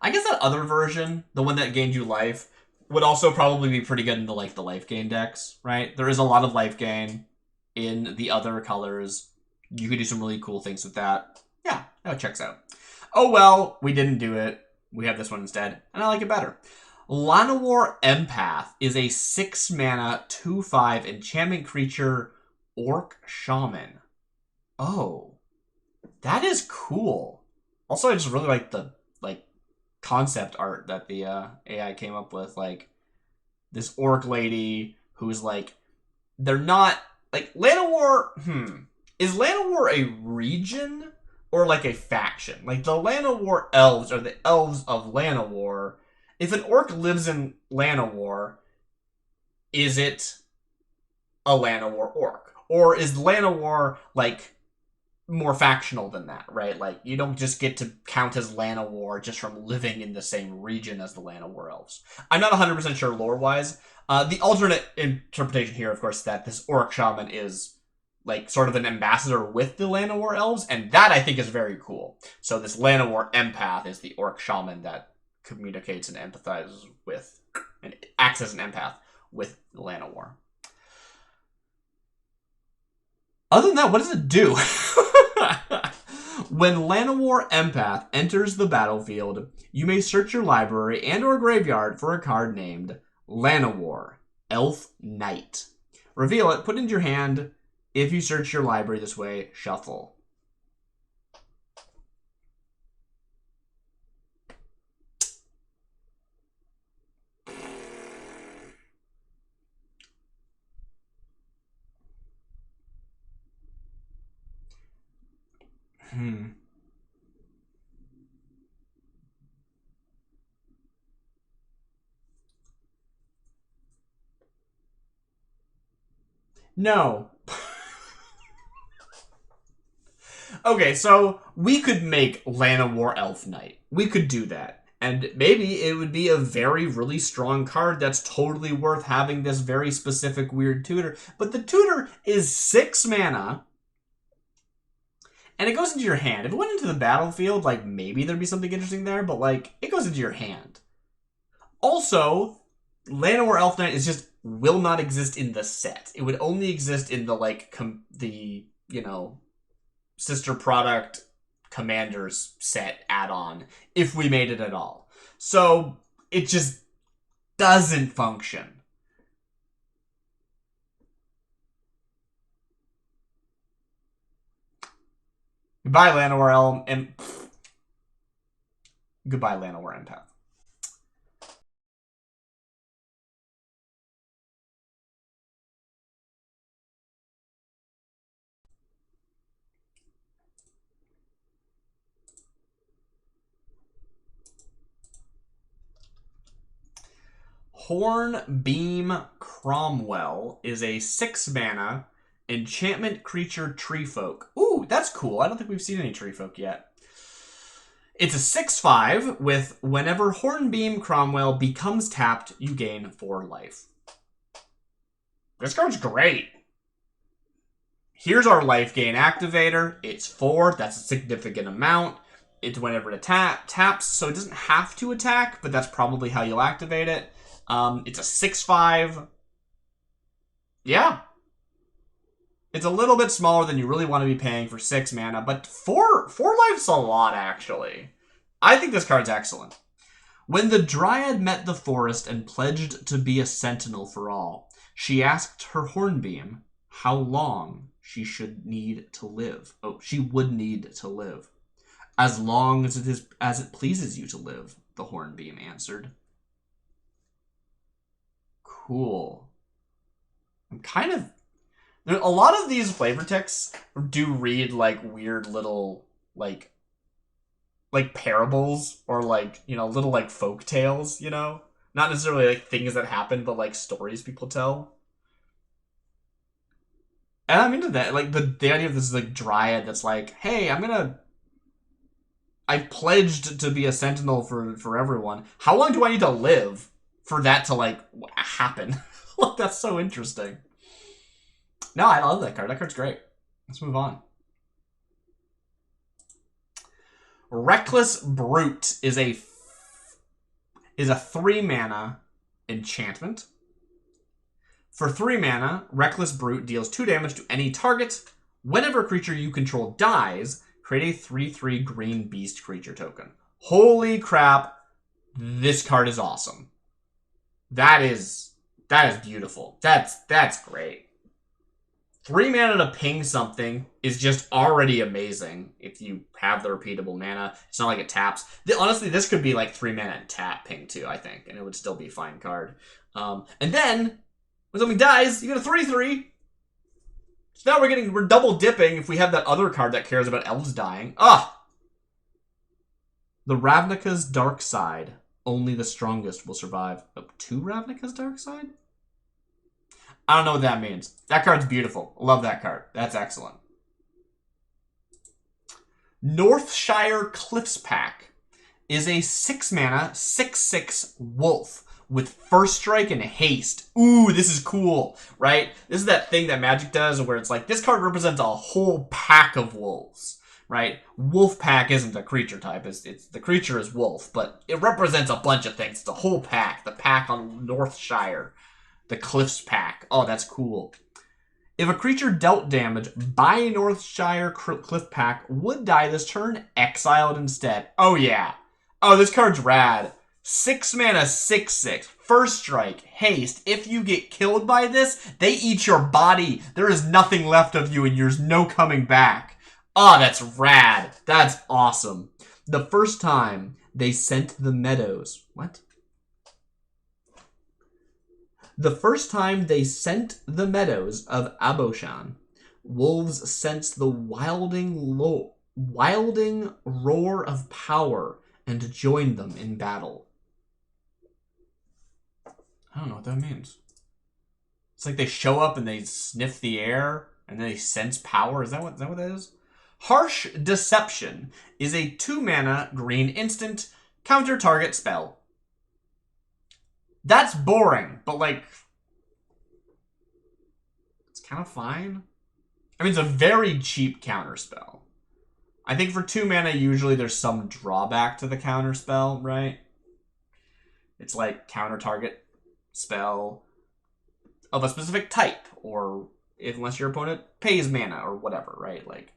I guess that other version, the one that gained you life, would also probably be pretty good into like the life gain decks, right? There is a lot of life gain in the other colors. You could do some really cool things with that. Yeah, that checks out. Oh well, we didn't do it. We have this one instead, and I like it better. Llanowar Empath is a 6 mana, 2/5 enchantment creature orc shaman. Oh, that is cool. Also, I just really like the concept art that the AI came up with. Like, this orc lady who's like, they're not, like, Llanowar, is Llanowar a region or like a faction? Like, the Llanowar elves are the elves of Llanowar. If an orc lives in Llanowar, is it a Llanowar orc? Or is Llanowar, like, more factional than that, right? Like, you don't just get to count as Llanowar just from living in the same region as the Llanowar elves. I'm not 100% sure lore-wise. The alternate interpretation here, of course, is that this orc shaman is, like, sort of an ambassador with the Llanowar elves, and that, I think, is very cool. So this Llanowar empath is the orc shaman that communicates and empathizes with, and acts as an empath with the Llanowar. Other than that, what does it do? When Llanowar Empath enters the battlefield, you may search your library and or graveyard for a card named Llanowar, Elf Knight. Reveal it, put it into your hand. If you search your library this way, shuffle. No. Okay, so we could make Llanowar Elf Knight. We could do that. And maybe it would be a very, really strong card that's totally worth having this very specific weird tutor. But the tutor is 6 mana. And it goes into your hand. If it went into the battlefield, like, maybe there'd be something interesting there. But, like, it goes into your hand. Also, Llanowar Elf Knight is just will not exist in the set. It would only exist in the, like, sister product Commanders set add-on, if we made it at all. So, it just doesn't function. Goodbye, Llanowar Goodbye, Llanowar Empath. Hornbeam Cromwell is a 6 mana enchantment creature treefolk. Ooh, that's cool. I don't think we've seen any treefolk yet. It's a 6/5 with whenever Hornbeam Cromwell becomes tapped, you gain 4 life. This card's great. Here's our life gain activator. It's 4. That's a significant amount. It's whenever it taps, so it doesn't have to attack, but that's probably how you'll activate it. It's a 6/5. Yeah. It's a little bit smaller than you really want to be paying for 6 mana, but 4 life's a lot, actually. I think this card's excellent. When the Dryad met the forest and pledged to be a sentinel for all, she asked her Hornbeam how long she should need to live. Oh, she would need to live. As long as it pleases you to live, the Hornbeam answered. Cool. I'm kind of... a lot of these flavor texts do read like weird little like parables or like, little like folk tales, not necessarily like things that happen, but like stories people tell. And I'm into that. Like the idea of this like Dryad that's like, hey, I pledged to be a sentinel for everyone. How long do I need to live for that to like happen? Like, that's so interesting. No, I love that card. That card's great. Let's move on. Reckless Brute is a 3 mana enchantment. For 3 mana, Reckless Brute deals 2 damage to any target. Whenever a creature you control dies, create a 3/3 green beast creature token. Holy crap. This card is awesome. That is beautiful. That's great. 3 mana to ping something is just already amazing if you have the repeatable mana. It's not like it taps. Honestly, this could be like 3 mana and tap ping too, I think, and it would still be a fine card. And then, when something dies, you get a 3/3. So now we're double dipping if we have that other card that cares about elves dying. The Ravnica's Dark Side. Only the strongest will survive. Oh, 2 Ravnica's Dark Side? I don't know what that means. That card's beautiful. Love that card. That's excellent. Northshire Cliffs Pack is a 6 mana, 6/6 wolf with first strike and haste. Ooh, this is cool, right? This is that thing that Magic does where it's like, this card represents a whole pack of wolves, right? Wolf pack isn't a creature type. It's the creature is wolf, but it represents a bunch of things. It's a whole pack. The pack on Northshire. The Cliffs Pack. Oh, that's cool. If a creature dealt damage by a Northshire Cliff Pack would die this turn, exile it instead. Oh yeah. Oh, this card's rad. 6 mana, 6/6. First strike, haste. If you get killed by this, they eat your body. There is nothing left of you and there's no coming back. Oh, that's rad. That's awesome. The first time they sent the meadows. What? The first time they sent the meadows of Aboshan, wolves sensed the wilding roar of power and joined them in battle. I don't know what that means. It's like they show up and they sniff the air and then they sense power. Is that what that is? Harsh Deception is a 2-mana green instant counter target spell. That's boring, but like, it's kind of fine. I mean, it's a very cheap counter spell. I think for 2 mana, usually there's some drawback to the counter spell, right? It's like counter target spell of a specific type, or unless your opponent pays mana or whatever, right? Like,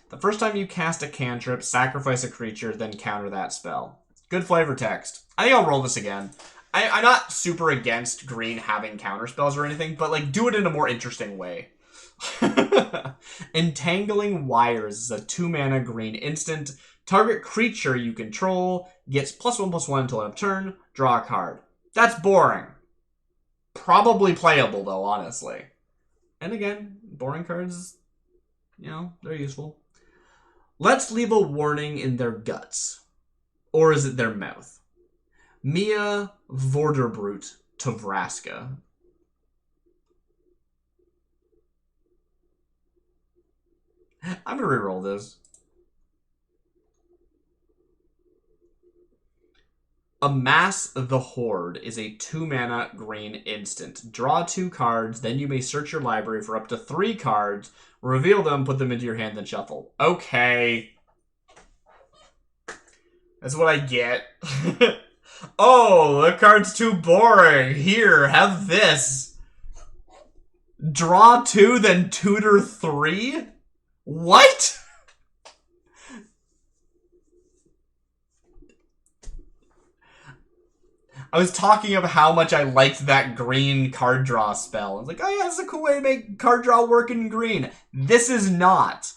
the first time you cast a cantrip, sacrifice a creature, then counter that spell. Good flavor text. I think I'll roll this again. I'm not super against green having counter spells or anything, but like do it in a more interesting way. Entangling Wires is a 2-mana green instant. Target creature you control gets +1/+1 until end of turn. Draw a card. That's boring. Probably playable though, honestly. And again, boring cards, you know, they're useful. Let's leave a warning in their guts. Or is it their mouth? Mia Vorderbrut Tavraska. I'm going to reroll this. Amass the Horde is a 2-mana green instant. Draw 2 cards, then you may search your library for up to 3 cards, reveal them, put them into your hand, then shuffle. Okay. That's what I get. Oh, the card's too boring. Here, have this. Draw 2, then tutor 3? What? I was talking about how much I liked that green card draw spell. I was like, oh yeah, it's a cool way to make card draw work in green. This is not.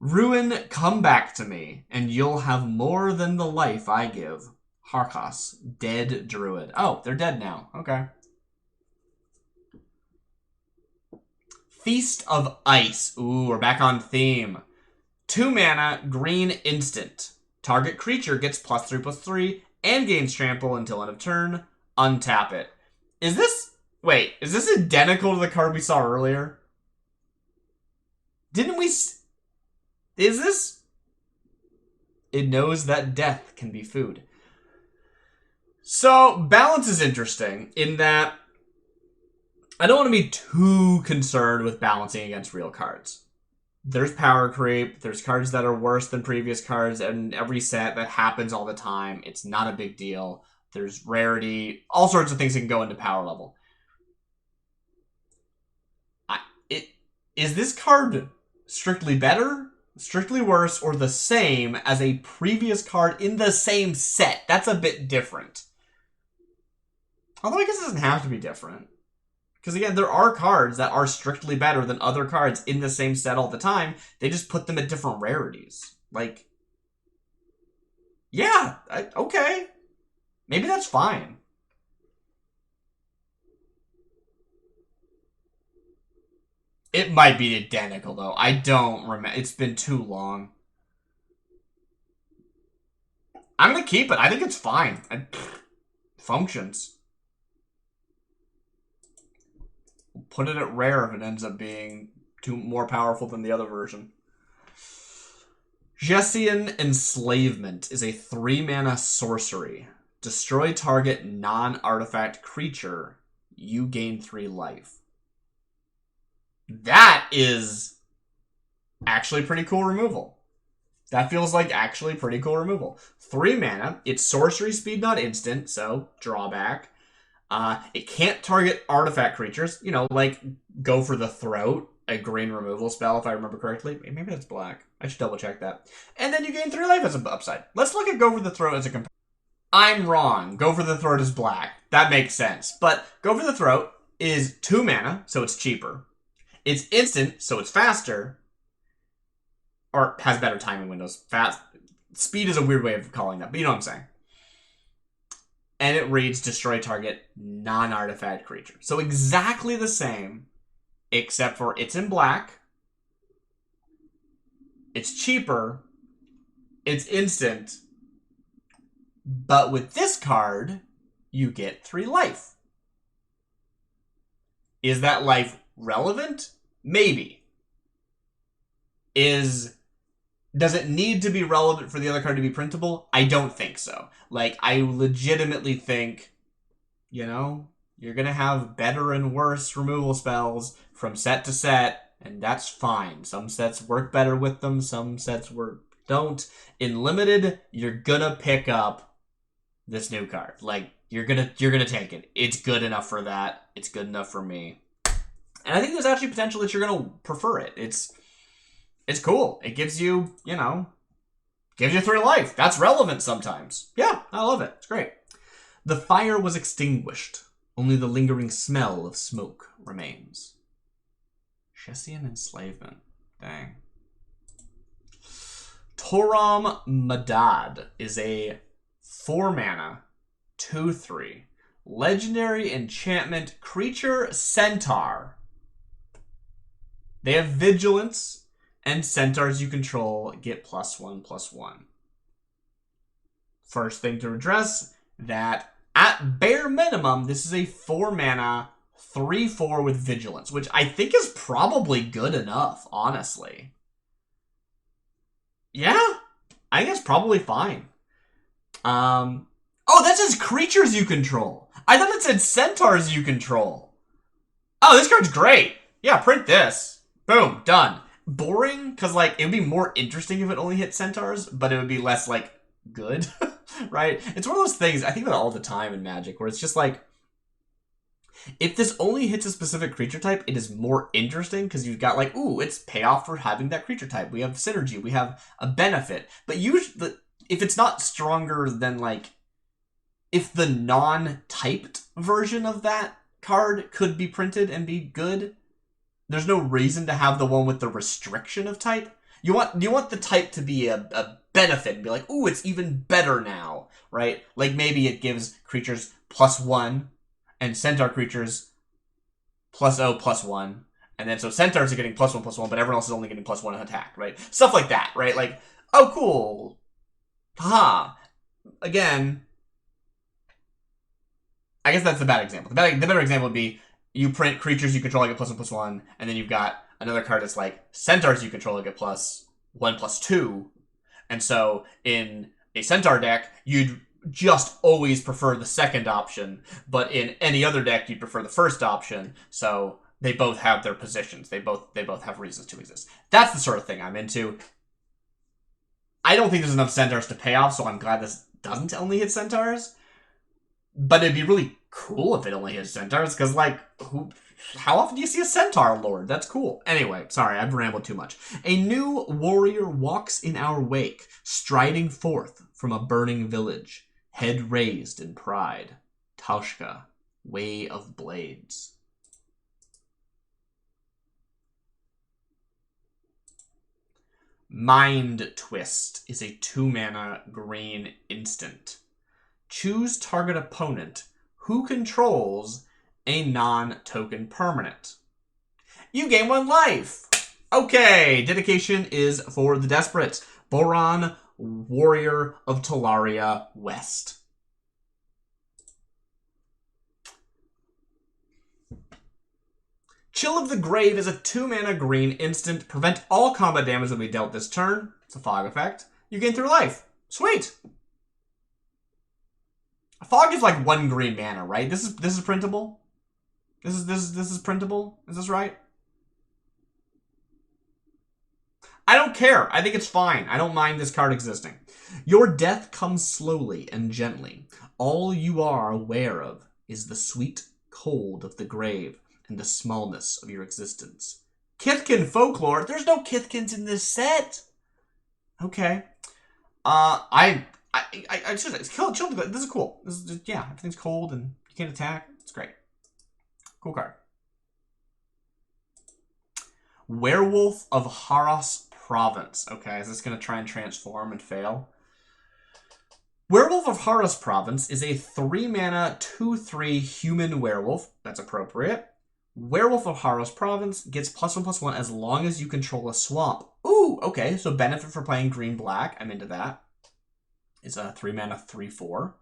Ruin, come back to me, and you'll have more than the life I give. Harkas, dead druid. Oh, they're dead now. Okay. Feast of Ice. Ooh, we're back on theme. 2-mana, green instant. Target creature gets +3/+3 and gains trample until end of turn. Untap it. Is this... Wait, is this identical to the card we saw earlier? Didn't we... Is this... It knows that death can be food. So, balance is interesting in that I don't want to be too concerned with balancing against real cards. There's power creep, there's cards that are worse than previous cards, and every set that happens all the time. It's not a big deal. There's rarity, all sorts of things that can go into power level. Is this card strictly better, strictly worse, or the same as a previous card in the same set? That's a bit different. Although I guess it doesn't have to be different. Because again, there are cards that are strictly better than other cards in the same set all the time. They just put them at different rarities. Like, yeah, okay. Maybe that's fine. It might be identical, though. I don't remember. It's been too long. I'm going to keep it. I think it's fine. Functions. Put it at rare if it ends up being more powerful than the other version. Jessian Enslavement is a 3-mana sorcery. Destroy target non-artifact creature. You gain 3 life. That is actually pretty cool removal. That feels like actually pretty cool removal. 3 mana. It's sorcery speed, not instant, so drawback. It can't target artifact creatures, you know, like Go for the Throat, a green removal spell, if I remember correctly. Maybe that's black. I should double check that. And then you gain 3 life as an upside. Let's look at Go for the Throat as a comparison. I'm wrong. Go for the Throat is black. That makes sense. But Go for the Throat is 2 mana, so it's cheaper. It's instant, so it's faster. Or has better timing windows. Fast. Speed is a weird way of calling that, but you know what I'm saying. And it reads destroy target non-artifact creature. So exactly the same, except for it's in black. It's cheaper. It's instant. But with this card, you get 3 life. Is that life relevant? Maybe. Does it need to be relevant for the other card to be printable? I don't think so. Like, I legitimately think, you know, you're going to have better and worse removal spells from set to set, and that's fine. Some sets work better with them, some sets don't. In Limited, you're going to pick up this new card. Like, you're gonna take it. It's good enough for that. It's good enough for me. And I think there's actually potential that you're going to prefer it. It's cool. It gives you, you know, gives you 3 life. That's relevant sometimes. Yeah, I love it. It's great. The fire was extinguished. Only the lingering smell of smoke remains. Shessian enslavement. Dang. Toram Madad is a 4 mana, 2/3 legendary enchantment creature centaur. They have vigilance. And centaurs you control get +1/+1. First thing to address, that at bare minimum, this is a 4 mana, 3/4 with vigilance, which I think is probably good enough, honestly. Yeah, I think it's probably fine. Oh, that says creatures you control. I thought it said centaurs you control. Oh, this card's great. Yeah, print this. Boom, done. Boring, because, like, it would be more interesting if it only hit centaurs, but it would be less, like, good, right? It's one of those things, I think about it all the time in Magic, where it's just like, if this only hits a specific creature type, it is more interesting, because you've got, like, ooh, it's payoff for having that creature type. We have synergy, we have a benefit. But usually, if it's not stronger than, like, if the non-typed version of that card could be printed and be good, there's no reason to have the one with the restriction of type. You want the type to be a benefit and be like, ooh, it's even better now, right? Like maybe it gives creatures +1 and centaur creatures +0/+1. And then so centaurs are getting +1/+1, but everyone else is only getting +1 attack, right? Stuff like that, right? Like, oh, cool. Haha. Again, I guess that's the bad example. The better example would be you print creatures you control, I get +1/+1, and then you've got another card that's like centaurs you control, I get +1/+2. And so in a centaur deck, you'd just always prefer the second option, but in any other deck, you'd prefer the first option. So they both have their positions. They both have reasons to exist. That's the sort of thing I'm into. I don't think there's enough centaurs to pay off, so I'm glad this doesn't only hit centaurs. But it'd be really cool if it only hits centaurs, because, like, how often do you see a centaur lord? That's cool. Anyway, sorry, I've rambled too much. A new warrior walks in our wake, striding forth from a burning village, head raised in pride. Taushka, Way of Blades. Mind Twist is a 2 mana green instant. Choose target opponent who controls a non-token permanent. You gain 1 life. Okay, dedication is for the Desperate. Boron, Warrior of Talaria West. Chill of the Grave is a 2 mana green instant. Prevent all combat damage that will be dealt this turn. It's a fog effect. You gain 3 life. Sweet. Fog is like 1 green mana, right? This is printable. This is printable. Is this right? I don't care. I think it's fine. I don't mind this card existing. Your death comes slowly and gently. All you are aware of is the sweet cold of the grave. and the smallness of your existence. Kithkin folklore? There's no Kithkins in this set! Okay. It's chill. This is cool. This is just, yeah, everything's cold and you can't attack. It's great. Cool card. Werewolf of Haros Province. Okay, is this going to try and transform and fail? Werewolf of Haros Province is a 3-mana, 2/3 human werewolf. That's appropriate. Werewolf of Haros Province gets +1/+1 as long as you control a swamp. Ooh, okay, so benefit for playing green-black. I'm into that. It's a 3-mana, 3/4.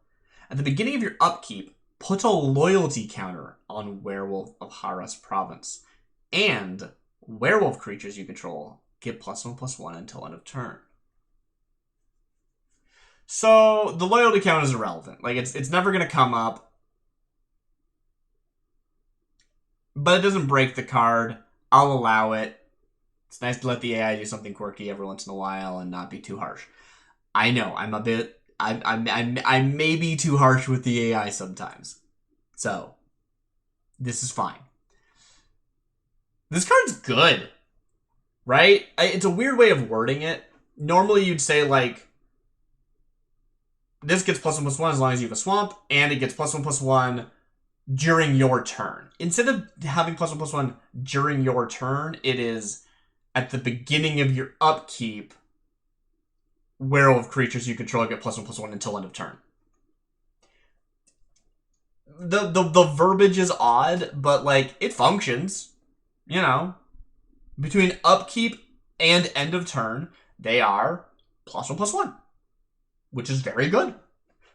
At the beginning of your upkeep, put a loyalty counter on Werewolf of Haros Province. And werewolf creatures you control get +1/+1 until end of turn. So the loyalty count is irrelevant. Like it's never gonna come up. But it doesn't break the card. I'll allow it. It's nice to let the AI do something quirky every once in a while and not be too harsh. I know, I'm a bit... I may be too harsh with the AI sometimes. So, this is fine. This card's good. Right? It's a weird way of wording it. Normally you'd say, like, this gets +1/+1 as long as you have a swamp, and it gets +1/+1 during your turn. Instead of having +1/+1 during your turn, it is at the beginning of your upkeep, werewolf creatures you control get +1/+1 until end of turn. The verbiage is odd, but like it functions. You know, between upkeep and end of turn, they are +1/+1, which is very good.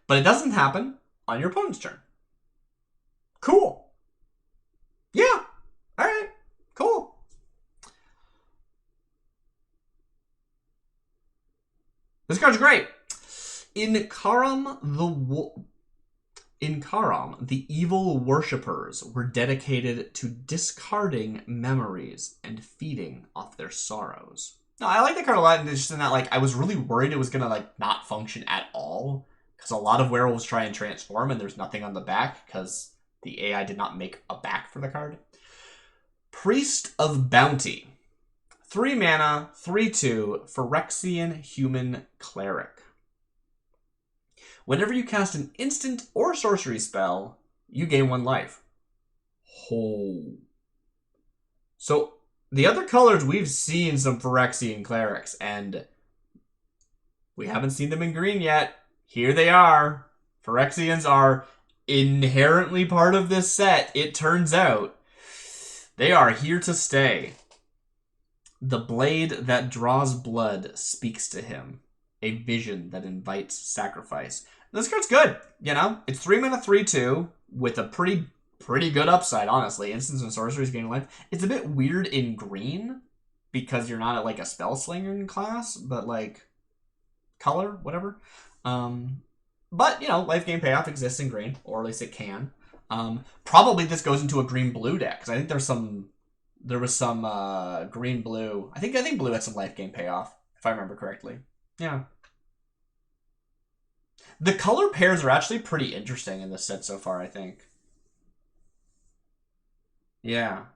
But it doesn't happen on your opponent's turn. Cool. Yeah. All right. Cool. This card's great. In Karam, the evil worshippers were dedicated to discarding memories and feeding off their sorrows. No, I like that card a lot, and it's just in that, like, I was really worried it was gonna, like, not function at all, because a lot of werewolves try and transform, and there's nothing on the back, because the AI did not make a back for the card. Priest of Bounty. 3 mana, 3/2, Phyrexian Human Cleric. Whenever you cast an instant or sorcery spell, you gain 1 life. Oh. So, the other colors, we've seen some Phyrexian Clerics, and we haven't seen them in green yet. Here they are. Phyrexians are inherently part of this set, it turns out. They are here to stay. The blade that draws blood speaks to him. A vision that invites sacrifice. This card's good, you know? It's 3 mana, 3/2, with a pretty good upside, honestly. Instants and sorceries gain life. It's a bit weird in green, because you're not at, like, a spellslinger in class, but, like, color, whatever. But, you know, life gain payoff exists in green, or at least it can. Probably this goes into a green-blue deck, because I think there was some green-blue. I think blue had some life gain payoff, if I remember correctly. Yeah. The color pairs are actually pretty interesting in this set so far, I think. Yeah.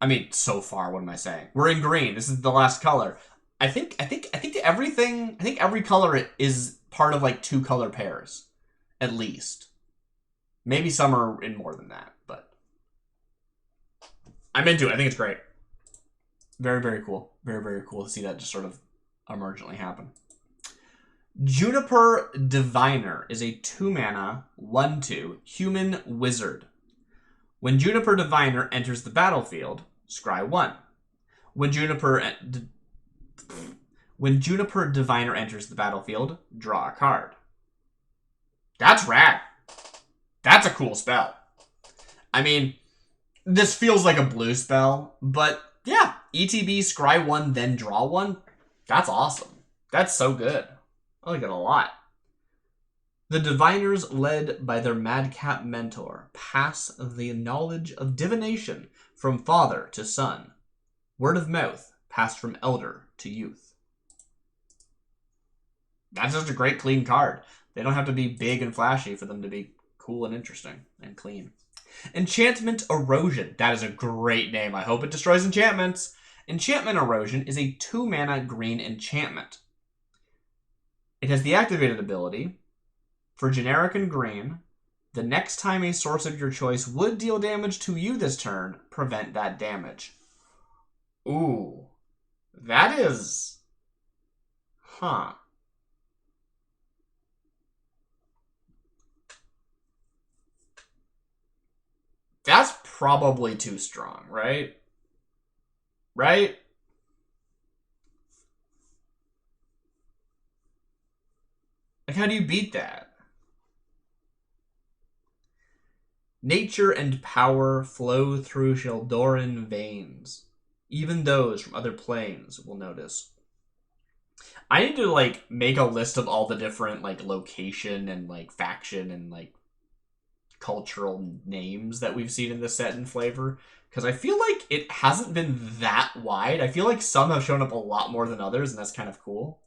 I mean, so far, what am I saying? We're in green. This is the last color. I think every color is part of like 2 color pairs, at least. Maybe some are in more than that, but I'm into it. I think it's great. Very, very cool. Very, very cool to see that just sort of emergently happen. Juniper Diviner is a 2 mana, 1/2 human wizard. When Juniper Diviner enters the battlefield, scry 1. When Juniper Diviner enters the battlefield, draw a card. That's rad. That's a cool spell. I mean, this feels like a blue spell, but yeah, ETB, scry 1, then draw 1. That's awesome. That's so good. I like it a lot. The diviners, led by their madcap mentor, pass the knowledge of divination from father to son. Word of mouth passed from elder to youth. That's just a great, clean card. They don't have to be big and flashy for them to be cool and interesting and clean. Enchantment Erosion. That is a great name. I hope it destroys enchantments. Enchantment Erosion is a 2-mana green enchantment. It has the activated ability, for generic and green, the next time a source of your choice would deal damage to you this turn, prevent that damage. Ooh. That is... Huh. That's probably too strong, right? Right? Like, how do you beat that? Nature and power flow through Sheldoran veins. Even those from other planes will notice. I need to, like, make a list of all the different, like, location and, like, faction and, like, cultural names that we've seen in this set and flavor. Because I feel like it hasn't been that wide. I feel like some have shown up a lot more than others, and that's kind of cool.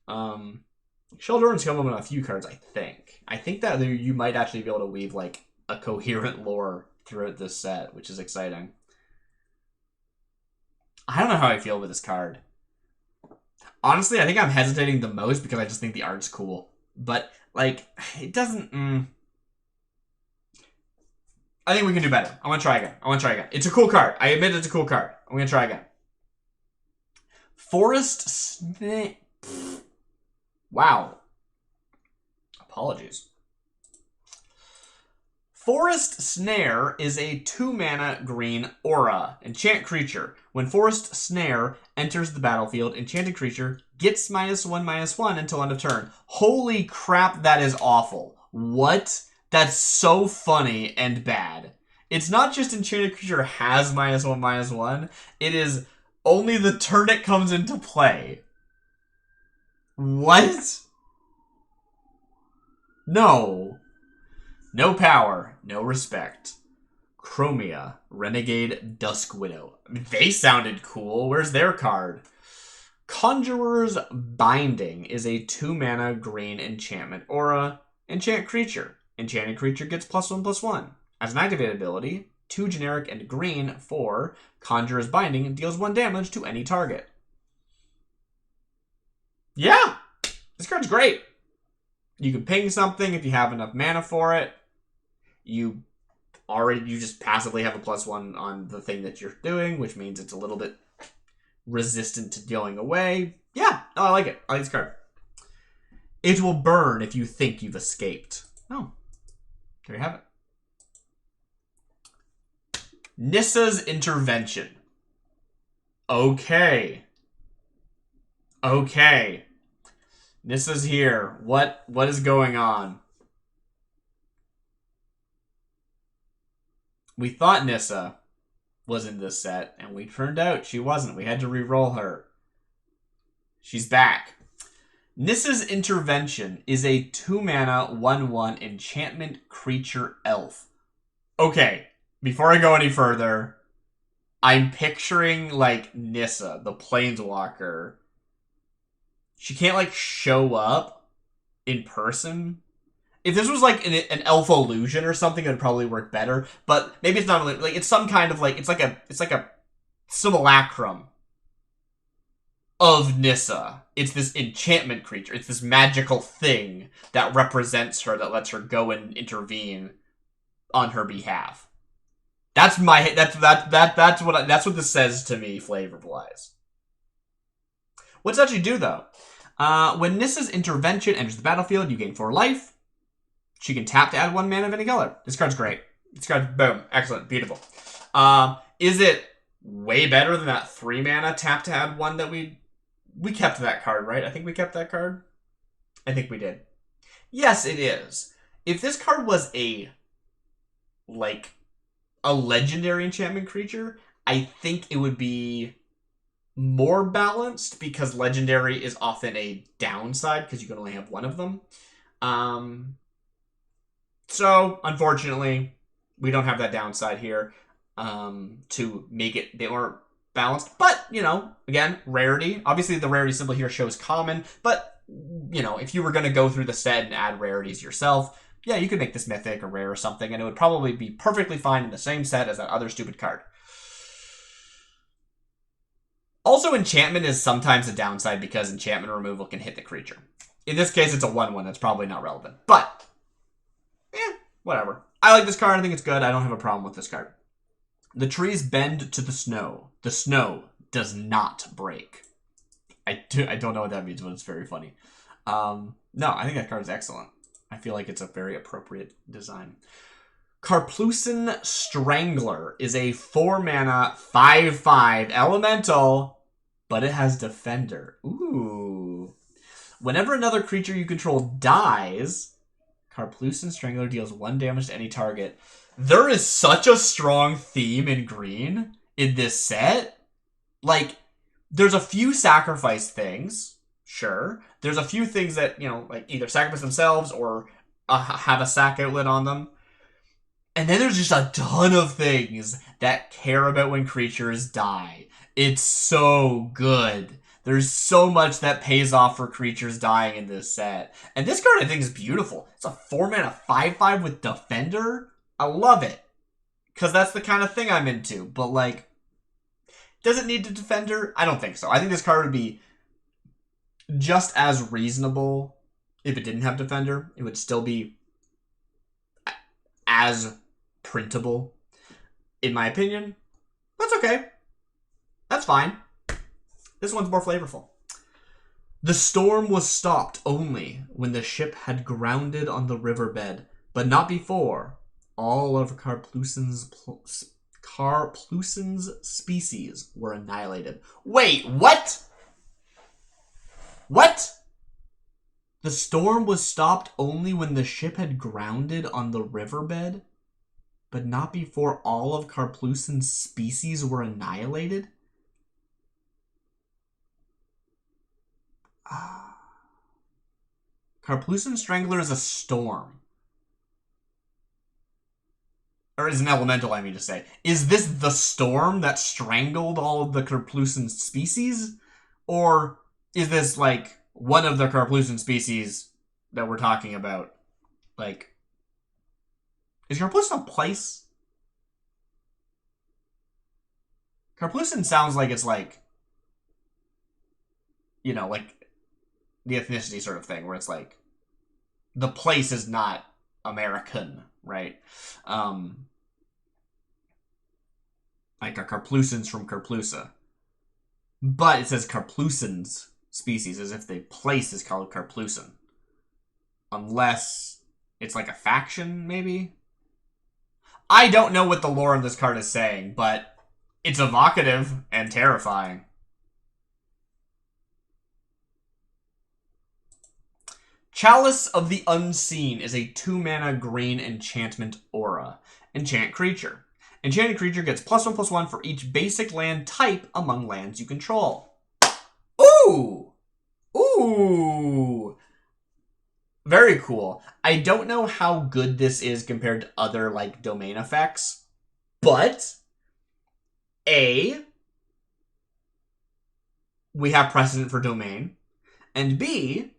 Sheldoran's come up in a few cards, I think. I think that you might actually be able to weave, like, a coherent lore throughout this set, which is exciting. I don't know how I feel with this card. Honestly, I think I'm hesitating the most because I just think the art's cool. But, like, it doesn't... I think we can do better. I want to try again. It's a cool card. I admit it's a cool card. I'm going to try again. Forest Snake. Wow. Apologies. Forest Snare is a 2-mana green aura. Enchant creature. When Forest Snare enters the battlefield, enchanted creature gets -1/-1 until end of turn. Holy crap, that is awful. What? That's so funny and bad. It's not just enchanted creature has -1/-1. It is only the turn it comes into play. What? No. No power, no respect. Chromia, Renegade Dusk Widow. I mean, they sounded cool. Where's their card? Conjurer's Binding is a 2-mana green enchantment aura. Enchant creature. Enchanted creature gets +1/+1. As an activated ability, 2 generic and green for Conjurer's Binding deals 1 damage to any target. Yeah! This card's great. You can ping something if you have enough mana for it. You just passively have a +1 on the thing that you're doing, which means it's a little bit resistant to dealing away. Yeah, I like it. I like this card. It will burn if you think you've escaped. Oh, there you have it. Nissa's Intervention. Okay. Nissa's here. What is going on? We thought Nissa was in this set, and we turned out she wasn't. We had to re-roll her. She's back. Nissa's Intervention is a 2-mana 1/1 enchantment creature elf. Okay, before I go any further, I'm picturing, like, Nissa, the Planeswalker. She can't, like, show up in person. If this was, like, an elf illusion or something, it would probably work better. But maybe it's not, like, it's some kind of, like, it's like a simulacrum of Nissa. It's this enchantment creature. It's this magical thing that represents her, that lets her go and intervene on her behalf. That's what this says to me, flavor-wise. What's it actually do, though? When Nissa's Intervention enters the battlefield, you gain 4 life. She can tap to add 1 mana of any color. This card's great. This card's, boom, excellent, beautiful. Is it way better than that 3 mana tap to add 1 that we kept that card, right? I think we kept that card. I think we did. Yes, it is. If this card was a legendary enchantment creature, I think it would be more balanced, because legendary is often a downside because you can only have 1 of them. So, unfortunately, we don't have that downside here to make it a bit more balanced. But, you know, again, rarity. Obviously, the rarity symbol here shows common. But, you know, if you were going to go through the set and add rarities yourself, yeah, you could make this mythic or rare or something, and it would probably be perfectly fine in the same set as that other stupid card. Also, enchantment is sometimes a downside because enchantment removal can hit the creature. In this case, it's a 1/1 that's probably not relevant. But, whatever. I like this card. I think it's good. I don't have a problem with this card. The trees bend to the snow. The snow does not break. I don't know what that means, but it's very funny. No, I think that card is excellent. I feel like it's a very appropriate design. Karplusan Strangler is a 4-mana 5/5 elemental, but it has Defender. Ooh. Whenever another creature you control dies, Karplusan Strangler deals 1 damage to any target. There is such a strong theme in green in this set. Like, there's a few sacrifice things, sure. There's a few things that, you know, like either sacrifice themselves or have a sack outlet on them. And then there's just a ton of things that care about when creatures die. It's so good. There's so much that pays off for creatures dying in this set. And this card I think is beautiful. It's a 4-mana 5/5 with Defender. I love it. Because that's the kind of thing I'm into. But like, does it need a Defender? I don't think so. I think this card would be just as reasonable if it didn't have Defender. It would still be as printable, in my opinion. That's okay. That's fine. This one's more flavorful. The storm was stopped only when the ship had grounded on the riverbed, but not before all of Karplusan's species were annihilated. Wait, what? What? The storm was stopped only when the ship had grounded on the riverbed, but not before all of Karplusan's species were annihilated? Karplusan Strangler is a storm. Or is an elemental, I mean to say. Is this the storm that strangled all of the Karplusan species? Or is this, like, one of the Karplusan species that we're talking about? Like, is Karplusan a place? Karplusan sounds like it's like, you know, like the ethnicity sort of thing, where it's like, the place is not American, right? Like a Karplusan's from Karplusa. But it says Karplusan's species, as if the place is called Karplusan. Unless it's like a faction, maybe? I don't know what the lore of this card is saying, but it's evocative and terrifying. Chalice of the Unseen is a 2-mana green enchantment aura. Enchant creature. Enchanted creature gets +1/+1 for each basic land type among lands you control. Ooh! Ooh! Very cool. I don't know how good this is compared to other, like, domain effects, but A, we have precedent for domain, and B,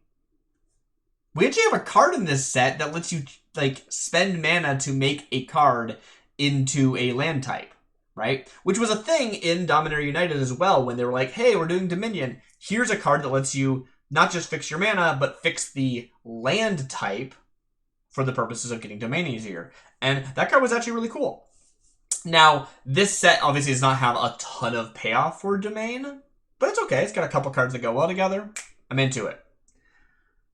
we actually have a card in this set that lets you, like, spend mana to make a card into a land type, right? Which was a thing in Dominaria United as well, when they were like, hey, we're doing Dominion. Here's a card that lets you not just fix your mana, but fix the land type for the purposes of getting domain easier. And that card was actually really cool. Now, this set obviously does not have a ton of payoff for domain, but it's okay. It's got a couple cards that go well together. I'm into it.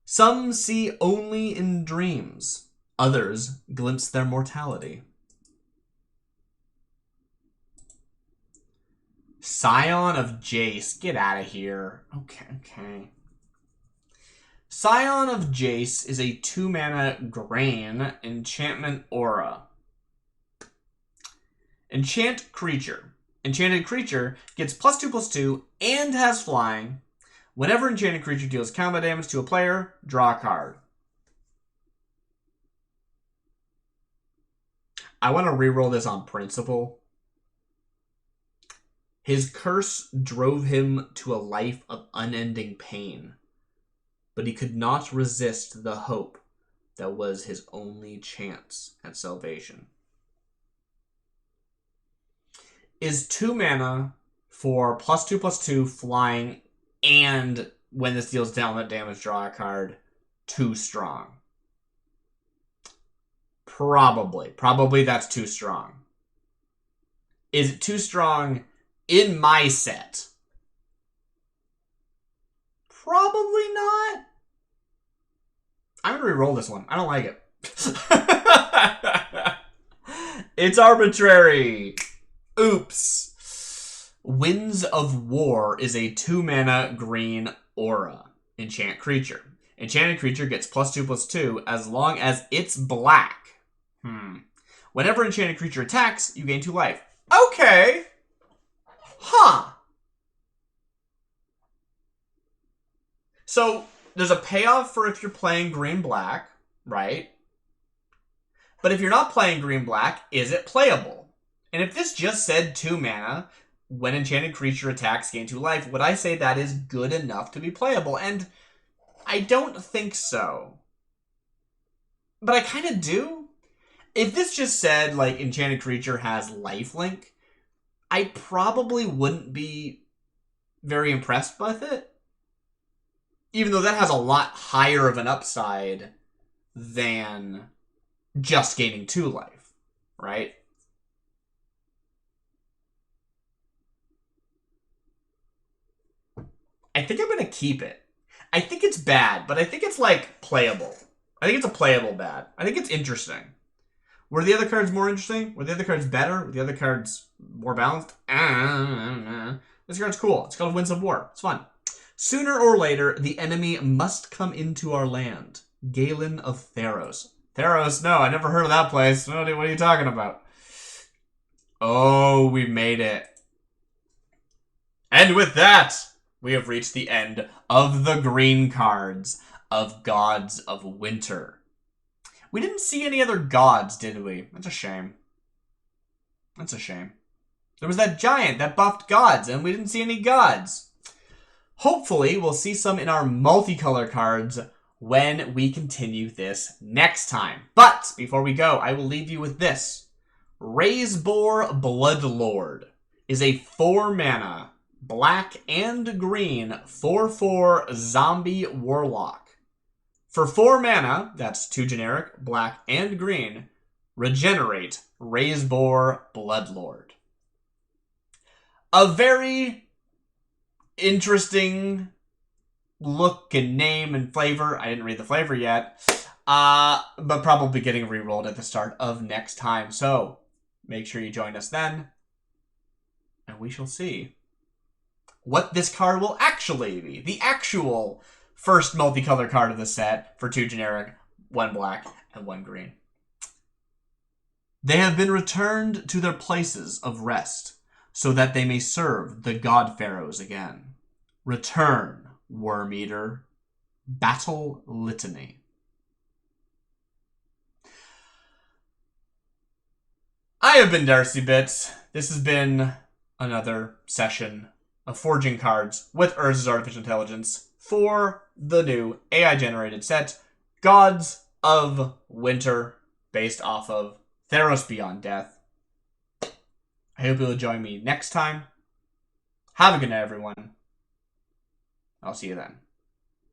Some see only in dreams. Others glimpse their mortality. Scion of Jace. Get out of here. Okay. Scion of Jace is a 2-mana grain enchantment aura. Enchant creature. Enchanted creature gets +2/+2 and has flying. Whenever enchanted creature deals combat damage to a player, draw a card. I want to reroll this on principle. His curse drove him to a life of unending pain, but he could not resist the hope That was his only chance at salvation. Is 2 mana for +2/+2 flying, and when this deals down that damage, draw a card, too strong? Probably. Probably that's too strong. Is it too strong in my set? Probably not. I'm going to reroll this one. I don't like it. It's arbitrary. Oops. Winds of War is a 2-mana green aura enchant creature. Enchanted creature gets +2/+2 as long as it's black. Whenever enchanted creature attacks, you gain 2 life. Okay. Huh. So, there's a payoff for if you're playing green-black, right? But if you're not playing green-black, is it playable? And if this just said 2 mana, when enchanted creature attacks, gain 2 life, would I say that is good enough to be playable? And I don't think so. But I kind of do. If this just said, like, enchanted creature has lifelink, I probably wouldn't be very impressed with it. Even though that has a lot higher of an upside than just gaining 2 life, right? I think I'm going to keep it. I think it's bad, but I think it's, like, playable. I think it's a playable bad. I think it's interesting. Were the other cards more interesting? Were the other cards better? Were the other cards more balanced? This card's cool. It's called Winds of War. It's fun. Sooner or later, the enemy must come into our land. Galen of Theros. Theros? No, I never heard of that place. What are you talking about? Oh, we made it. And with that, we have reached the end of the green cards of Gods of Winter. We didn't see any other gods, did we? That's a shame. That's a shame. There was that giant that buffed gods, and we didn't see any gods. Hopefully, we'll see some in our multicolor cards when we continue this next time. But before we go, I will leave you with this. Razebore Bloodlord is a 4-mana, black and green, 4/4 zombie warlock. For 4 mana, that's 2 generic, black and green, regenerate Razebore Bloodlord. A very interesting look and name and flavor. I didn't read the flavor yet, but probably getting rerolled at the start of next time. So make sure you join us then, and we shall see what this card will actually be. The actual first multicolor card of the set for 2 generic, 1 black, and 1 green. They have been returned to their places of rest, so that they may serve the God Pharaohs again. Return, Worm Eater. Battle Litany. I have been DarcyBits. This has been another session of forging cards with Urza's Artificial Intelligence for the new AI-generated set, Gods of Winter, based off of Theros Beyond Death. I hope you'll join me next time. Have a good night, everyone. I'll see you then.